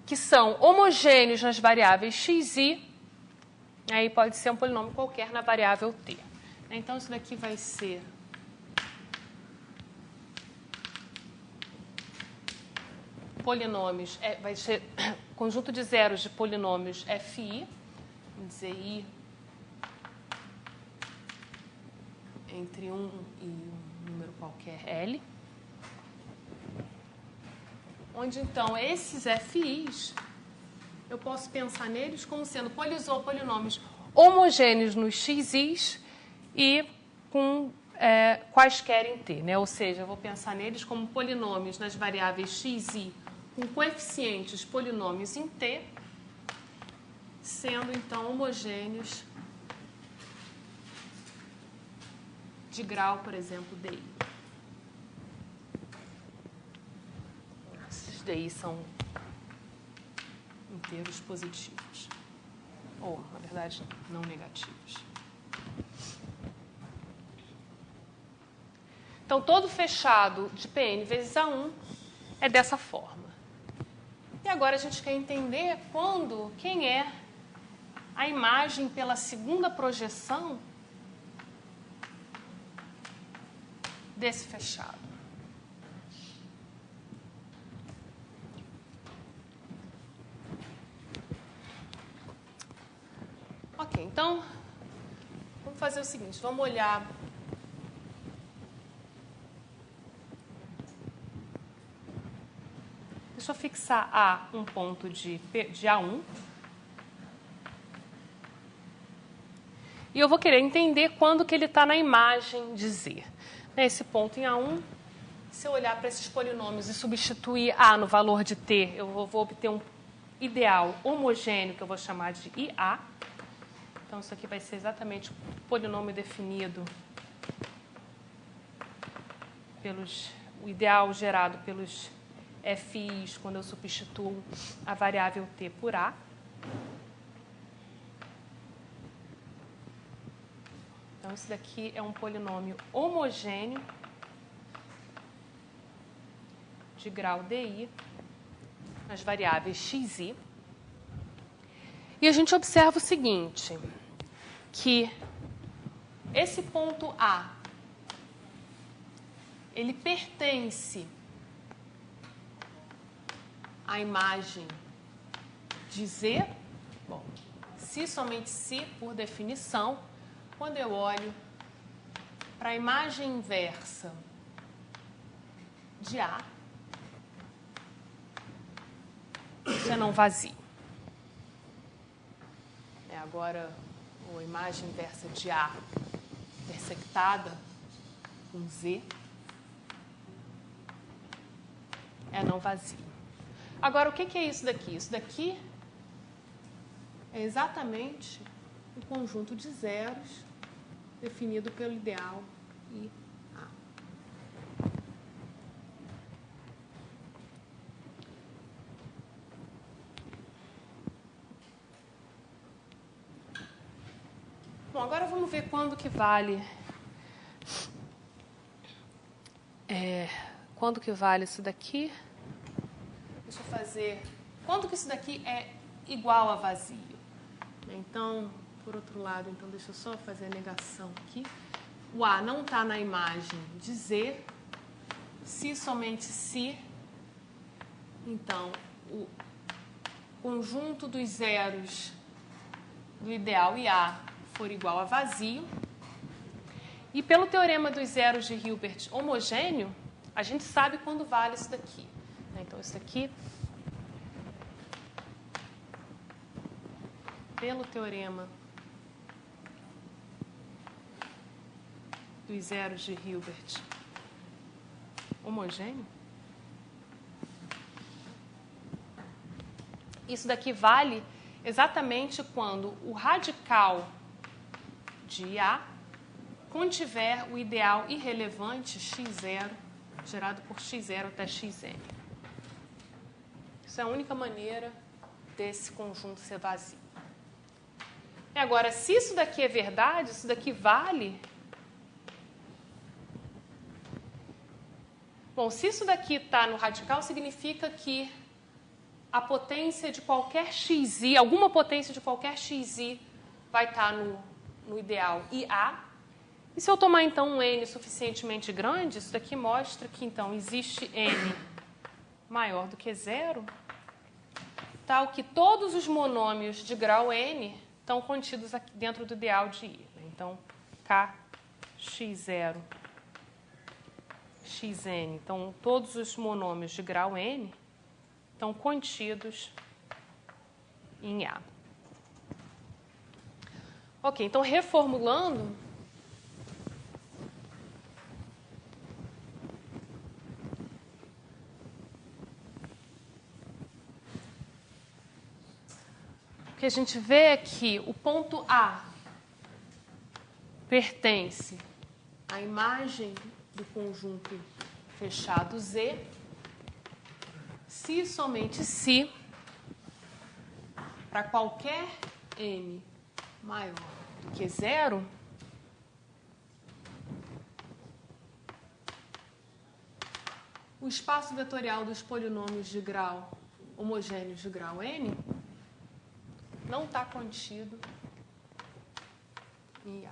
Speaker 1: que são homogêneos nas variáveis x e aí pode ser um polinômio qualquer na variável t. Então, isso daqui vai ser polinômios, vai ser conjunto de zeros de polinômios fi, vamos dizer i entre 1 e um número qualquer L, onde, então, esses FIs, eu posso pensar neles como sendo polinômios homogêneos nos xis e com quaisquer em t, né? Ou seja, eu vou pensar neles como polinômios nas variáveis x e com coeficientes polinômios em t, sendo, então, homogêneos de grau, por exemplo, di. Esses di são inteiros positivos, ou, na verdade, não negativos. Então, todo fechado de Pn vezes A1 é dessa forma. E agora a gente quer entender quem é a imagem pela segunda projeção desse fechado. Ok, então, vamos fazer o seguinte, vamos olhar deixa eu fixar A um ponto de A1. E eu vou querer entender quando que ele está na imagem de Z. Esse ponto em A1, se eu olhar para esses polinômios e substituir A no valor de T, eu vou obter um ideal homogêneo, que eu vou chamar de IA. Então, isso aqui vai ser exatamente o polinômio definido o ideal gerado pelos FIs quando eu substituo a variável T por A. Então, isso daqui é um polinômio homogêneo de grau DI nas variáveis x e. E a gente observa o seguinte, que esse ponto A, ele pertence à imagem de Z. Bom, se somente se, por definição, quando eu olho para a imagem inversa de A, isso é não vazio. Agora, a imagem inversa de A intersectada com Z é não vazio. Agora, o que é isso daqui? Isso daqui é exatamente o conjunto de zeros definido pelo ideal IA. Bom, agora vamos ver quando que vale. Quando que vale isso daqui? Deixa eu fazer. Quando que isso daqui é igual a vazio? Então, por outro lado, então deixa eu só fazer a negação aqui. O A não está na imagem de Z. Se somente se, então, o conjunto dos zeros do ideal e A for igual a vazio. E pelo teorema dos zeros de Hilbert homogêneo, a gente sabe quando vale isso daqui. Então, isso aqui, pelo teorema dos zeros de Hilbert homogêneo, isso daqui vale exatamente quando o radical de A contiver o ideal irrelevante x0 gerado por x0 até xn. Isso é a única maneira desse conjunto ser vazio. E agora, se isso daqui é verdade, isso daqui vale... Bom, se isso daqui está no radical, significa que a potência de qualquer xi, alguma potência de qualquer xi vai estar no ideal IA. E se eu tomar, então, um n suficientemente grande, isso daqui mostra que, então, existe n maior do que zero, tal que todos os monômios de grau n estão contidos aqui dentro do ideal de I. Então, kx0, xn, então, todos os monômios de grau n estão contidos em A. Ok, então, reformulando, o que a gente vê é que o ponto A pertence à imagem do conjunto fechado Z, se e somente se, para qualquer n maior do que zero, o espaço vetorial dos polinômios de grau homogêneos de grau n não está contido em A.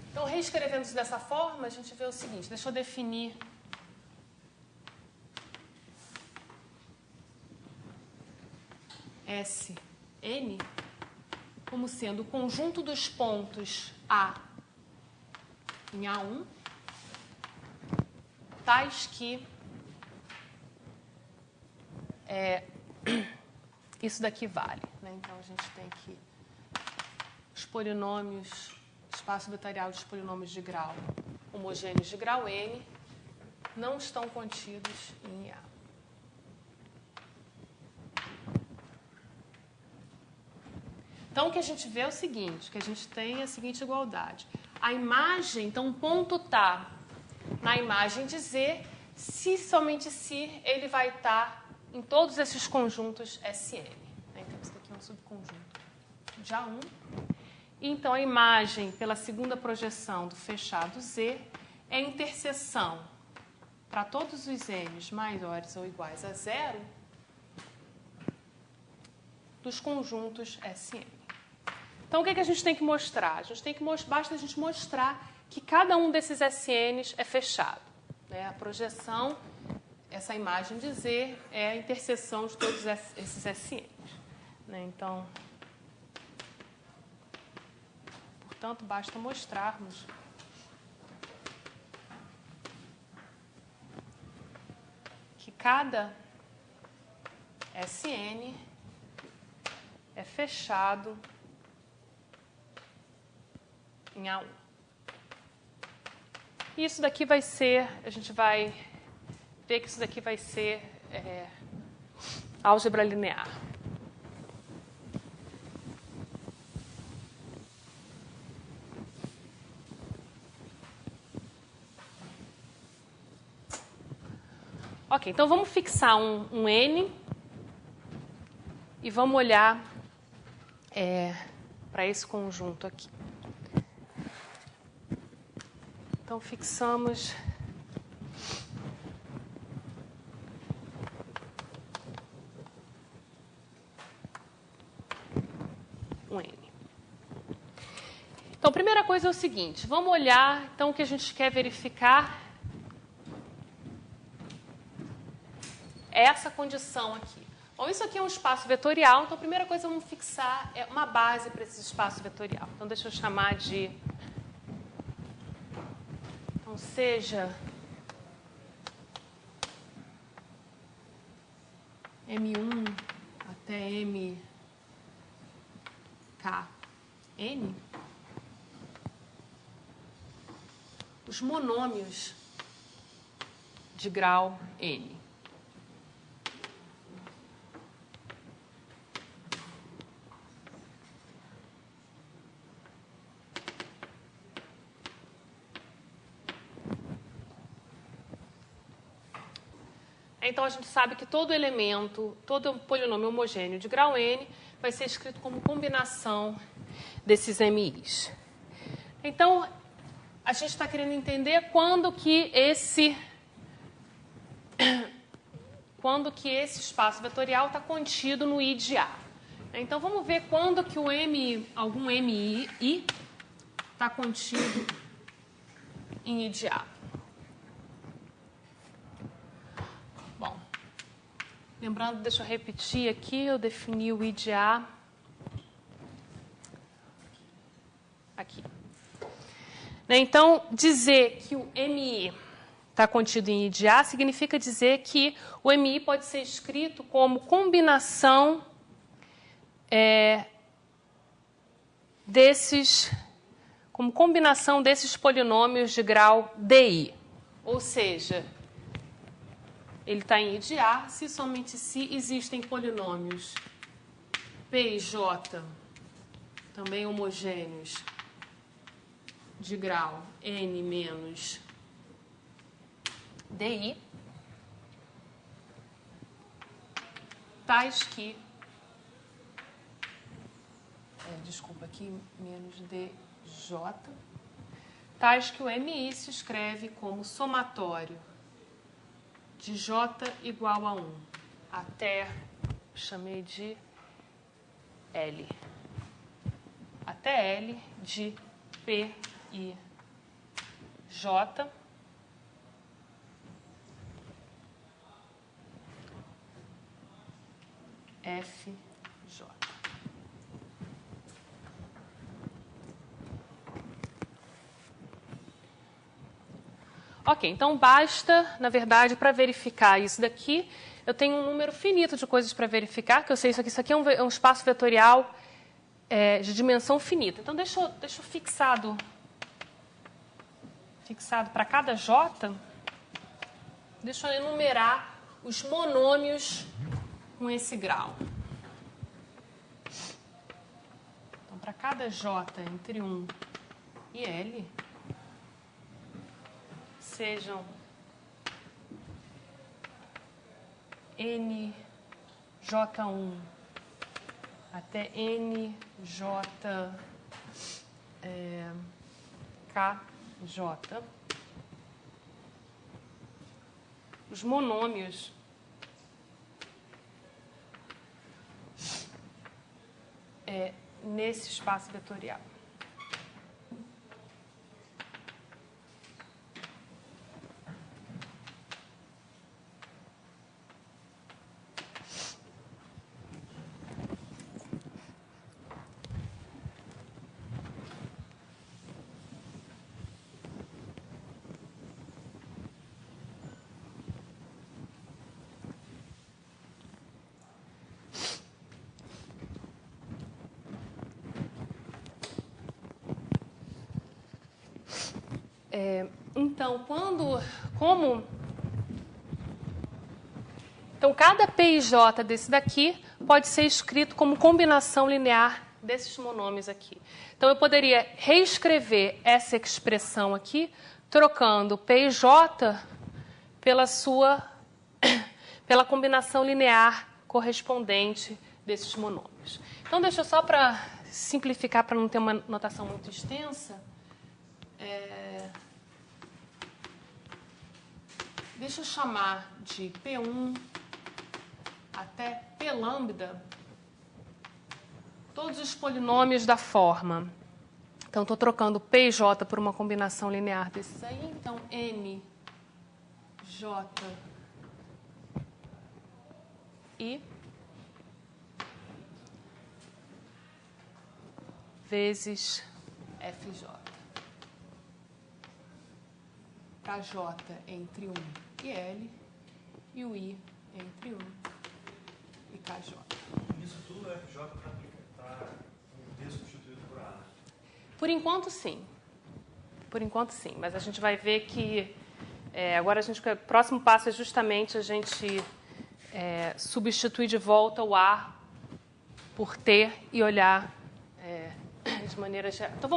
Speaker 1: Então, reescrevendo isso dessa forma, a gente vê o seguinte. Deixa eu definir Sn como sendo o conjunto dos pontos A em A1, tais que isso daqui vale. Né? Então, a gente tem que os polinômios, espaço vetorial dos polinômios de grau homogêneos de grau n não estão contidos em A. Então, o que a gente vê é o seguinte, que a gente tem a seguinte igualdade. A imagem, então, um ponto está na imagem de Z, se somente se ele vai estar em todos esses conjuntos Sn. Então, isso aqui é um subconjunto de A1. E, então, a imagem pela segunda projeção do fechado Z é a interseção para todos os n's maiores ou iguais a zero dos conjuntos Sn. Então, o que a gente tem que mostrar? A gente tem que basta a gente mostrar que cada um desses Sn's é fechado. Né? A projeção, essa imagem de Z, é a interseção de todos esses Sn's. Né? Então, portanto, basta mostrarmos que cada Sn é fechado em A1. E isso daqui vai ser, a gente vai ver que isso daqui vai ser álgebra linear. Ok, então vamos fixar um N e vamos olhar para esse conjunto aqui. Então, fixamos um N. Então, a primeira coisa é o seguinte, vamos olhar, então, o que a gente quer verificar é essa condição aqui. Bom, isso aqui é um espaço vetorial, então a primeira coisa que vamos fixar é uma base para esse espaço vetorial. Então, deixa eu chamar de... Então, seja M1 até MKN, os monômios de grau N. Então, a gente sabe que todo elemento, todo polinômio homogêneo de grau N vai ser escrito como combinação desses MIs. Então, a gente está querendo entender quando que esse espaço vetorial está contido no I de A. Então, vamos ver quando que algum MI está contido em I de A. Bom, lembrando, deixa eu repetir aqui, eu defini o I de A aqui. Então, dizer que o MI está contido em I de A significa dizer que o MI pode ser escrito como combinação desses polinômios de grau DI. Ou seja, ele está em I de A se somente se existem polinômios P e J, também homogêneos, de grau N menos DI, tais que, desculpa aqui, menos DJ, tais que o MI se escreve como somatório de J igual a 1 até, chamei de L, até L de P e J F J. Ok, então basta, na verdade, para verificar isso daqui, eu tenho um número finito de coisas para verificar, que eu sei isso aqui é um espaço vetorial de dimensão finita. Então, deixa eu fixado para cada J, deixa eu enumerar os monômios com esse grau. Então, para cada J entre 1 e L, sejam NJ1 até NJKJ, os monômios nesse espaço vetorial. Então, Então, cada P e J desse daqui pode ser escrito como combinação linear desses monômios aqui. Então, eu poderia reescrever essa expressão aqui, trocando P e J pela combinação linear correspondente desses monômios. Então, deixa eu só para simplificar, para não ter uma notação muito extensa, deixa eu chamar de P1 até P lambda todos os polinômios da forma. Então, estou trocando P e J por uma combinação linear desses aí. Então, N, J I vezes FJ. Para J entre 1 e L, e o I entre 1 e KJ.
Speaker 2: Isso tudo é FJ está substituído por A.
Speaker 1: Por enquanto, sim. Por enquanto, sim. Mas a gente vai ver que agora o próximo passo é justamente a gente substituir de volta o A por T e olhar de maneira geral. Então,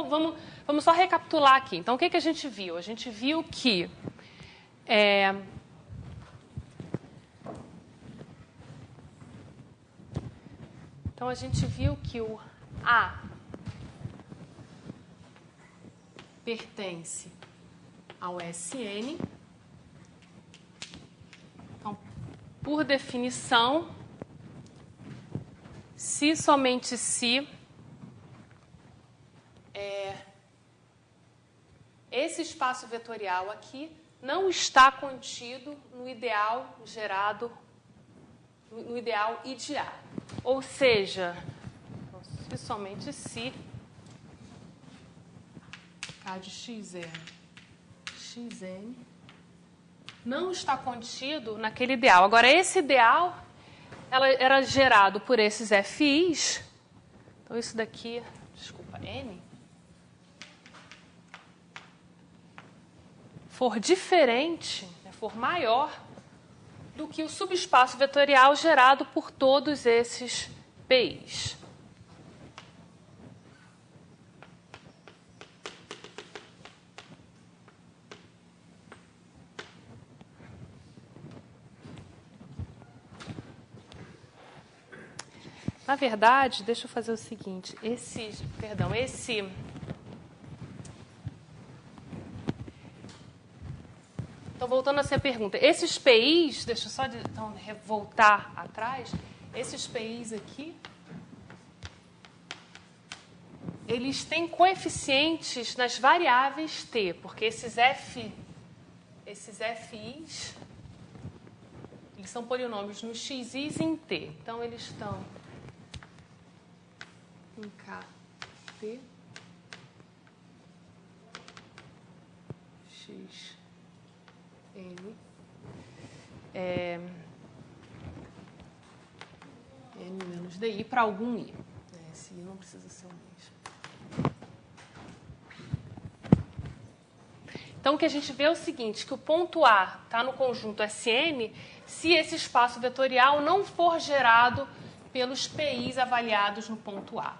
Speaker 1: vamos só recapitular aqui. Então, o que a gente viu? A gente viu que então, a gente viu que o A pertence ao SN. Então, por definição, se somente se esse espaço vetorial aqui não está contido no ideal gerado, no ideal I de A. Ou seja, se somente se K de xn não está contido naquele ideal. Agora, esse ideal era gerado por esses FIs. Então, isso daqui, desculpa, N, for diferente, for maior do que o subespaço vetorial gerado por todos esses PIs. Na verdade, deixa eu fazer o seguinte, Então, voltando a essa pergunta, esses PIs, deixa eu só voltar atrás, esses PIs aqui, eles têm coeficientes nas variáveis T, porque esses FIs, eles são polinômios no XIs e em T. Então, eles estão em KT, X, N, N menos DI para algum I. Esse I não precisa ser o mesmo. Então, o que a gente vê é o seguinte, que o ponto A está no conjunto SN se esse espaço vetorial não for gerado pelos PIs avaliados no ponto A.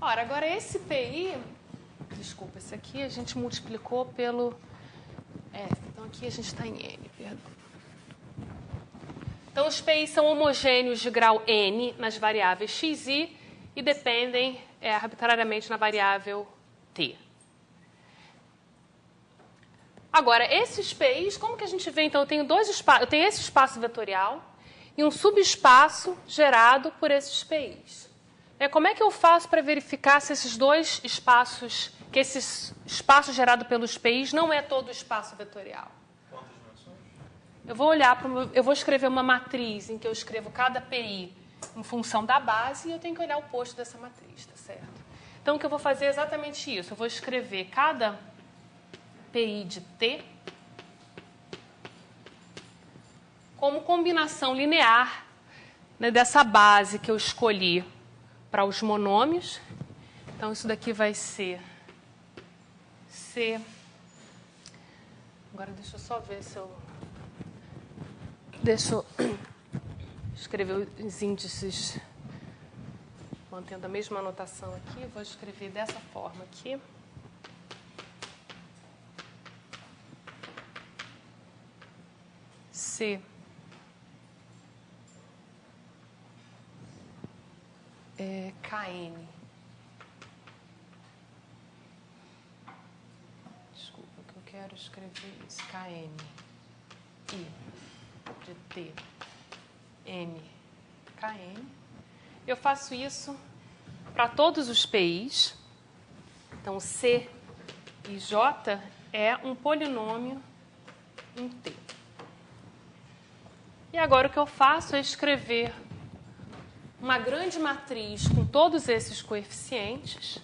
Speaker 1: Ora, agora esse PI, desculpa, esse aqui a gente multiplicou pelo F, então aqui a gente está em N, perdão. Então, os PIs são homogêneos de grau N nas variáveis XI e dependem arbitrariamente na variável T. Agora, esses PIs, como que a gente vê? Então, eu tenho esse espaço vetorial e um subespaço gerado por esses PIs. Como é que eu faço para verificar se esses dois espaços, que esse espaço gerado pelos PIs não é todo o espaço vetorial?
Speaker 2: Quantas dimensões?
Speaker 1: Eu vou escrever uma matriz em que eu escrevo cada PI em função da base e eu tenho que olhar o posto dessa matriz, tá certo? Então, o que eu vou fazer é exatamente isso. Eu vou escrever cada PI de T como combinação linear, né, dessa base que eu escolhi para os monômios. Então, isso daqui vai ser C Agora deixa eu só ver se eu... Deixa eu escrever os índices, mantendo a mesma anotação aqui. Vou escrever dessa forma aqui. C KN. Desculpa, que eu quero escrever isso. KN. I de T. M. KN. Eu faço isso para todos os PIs. Então, C e J é um polinômio em T. E agora o que eu faço é escrever uma grande matriz com todos esses coeficientes.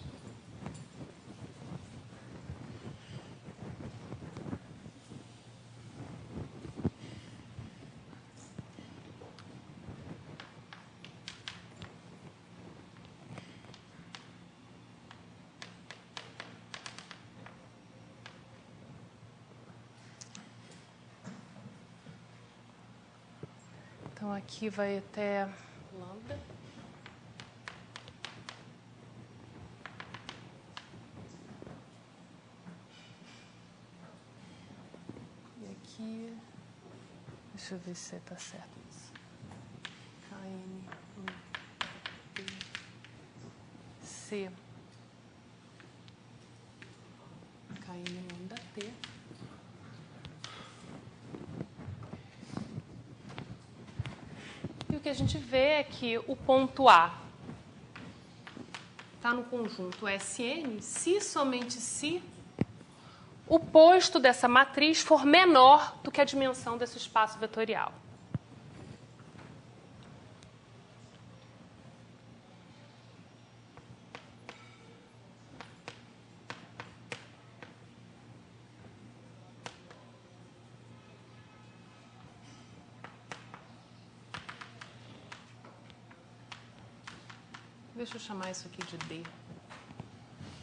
Speaker 1: Então, aqui vai até lambda. E aqui, deixa eu ver se está certo isso. KN, T, C, KN lambda T. O que a gente vê é que o ponto A está no conjunto SN se somente se o posto dessa matriz for menor do que a dimensão desse espaço vetorial. Deixa eu chamar isso aqui de D,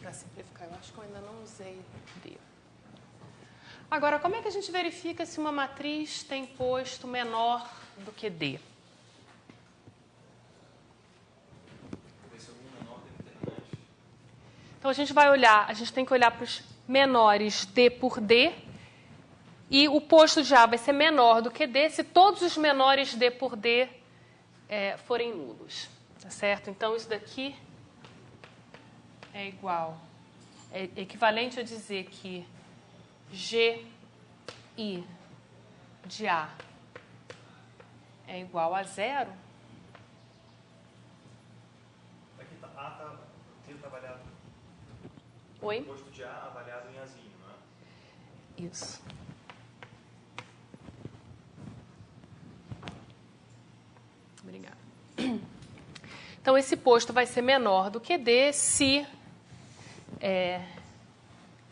Speaker 1: para simplificar. Eu acho que eu ainda não usei D. Agora, como é que a gente verifica se uma matriz tem posto menor do que D? Então, a gente tem que olhar para os menores D por D, e o posto de A vai ser menor do que D se todos os menores D por D forem nulos. Tá certo? Então, isso daqui é igual, é equivalente a dizer que GI de A é igual a 0.
Speaker 2: Aqui tá, A está avaliado.
Speaker 1: Oi?
Speaker 2: O posto de A avaliado em Azinho, não é?
Speaker 1: Isso. Obrigada. Então, esse posto vai ser menor do que D se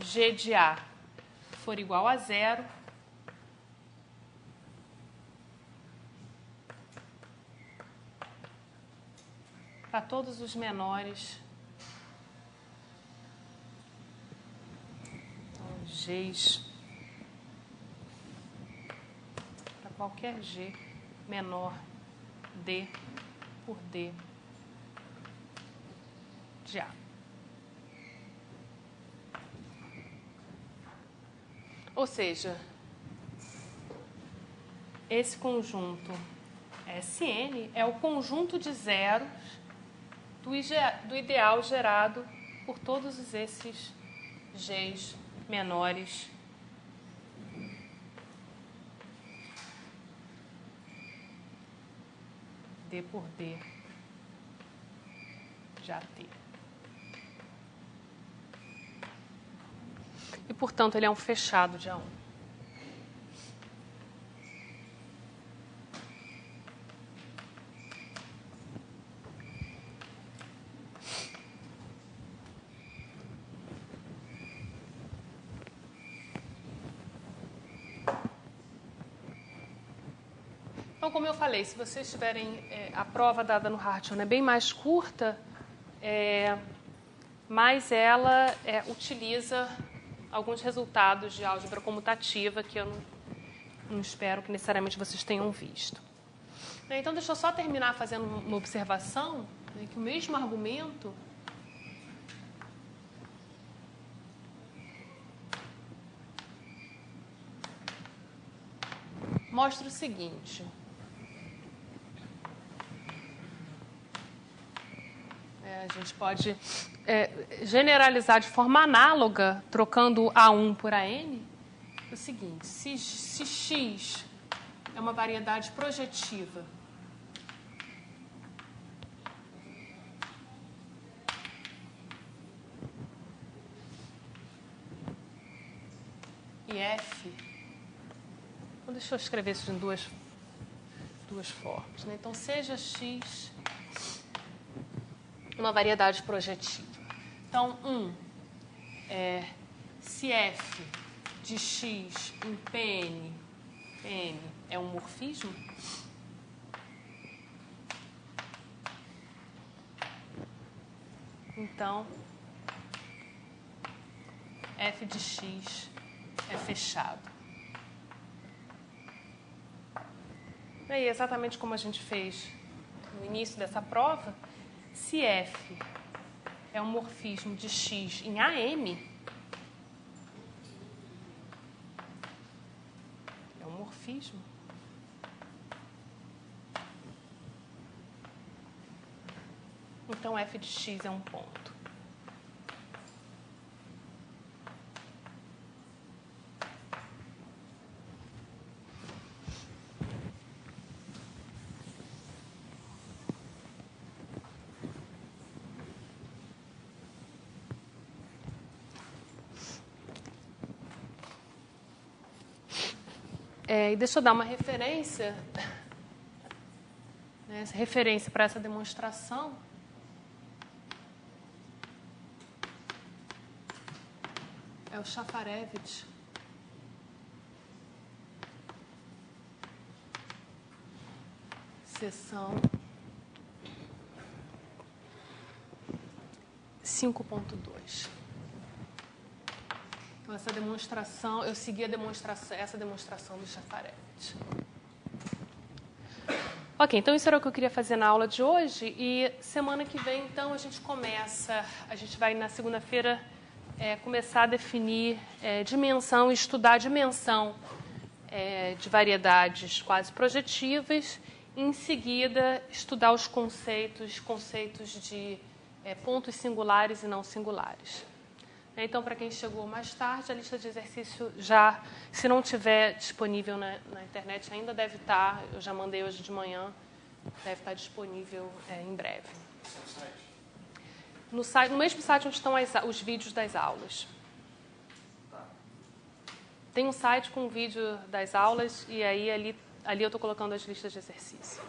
Speaker 1: G de A for igual a 0. Para todos os menores. Então, Gs. Para qualquer G menor D por D de A. Ou seja, esse conjunto SN é o conjunto de zeros do ideal gerado por todos esses Gs menores D por D de AT. E, portanto, ele é um fechado de A1. Então, como eu falei, se vocês tiverem a prova dada no Hartion é bem mais curta, mas ela utiliza alguns resultados de álgebra comutativa que eu não espero que necessariamente vocês tenham visto. Então, deixa eu só terminar fazendo uma observação, né, que o mesmo argumento mostra o seguinte. A gente pode generalizar de forma análoga, trocando A1 por AN, o seguinte: se X é uma variedade projetiva e F... Então, deixa eu escrever isso em duas formas, né? Então, seja X uma variedade projetiva. Então, se F de X em Pn é um morfismo, então F de X é fechado. E aí, exatamente como a gente fez no início dessa prova, se F é um morfismo de X em AM, é um morfismo, então F de X é um ponto. E deixa eu dar uma referência, né, referência para essa demonstração. É o Shafarevich. Seção 5.2. Então, essa demonstração, eu segui essa demonstração do Shafarevich. Ok, então isso era o que eu queria fazer na aula de hoje. E semana que vem, então, a gente vai na segunda-feira começar a definir dimensão, estudar a dimensão de variedades quase projetivas. E, em seguida, estudar os conceitos de pontos singulares e não singulares. Então, para quem chegou mais tarde, a lista de exercício já, se não estiver disponível na internet, ainda deve estar, eu já mandei hoje de manhã, deve estar disponível em breve. No mesmo site onde estão os vídeos das aulas. Tem um site com o vídeo das aulas e aí ali eu estou colocando as listas de exercício.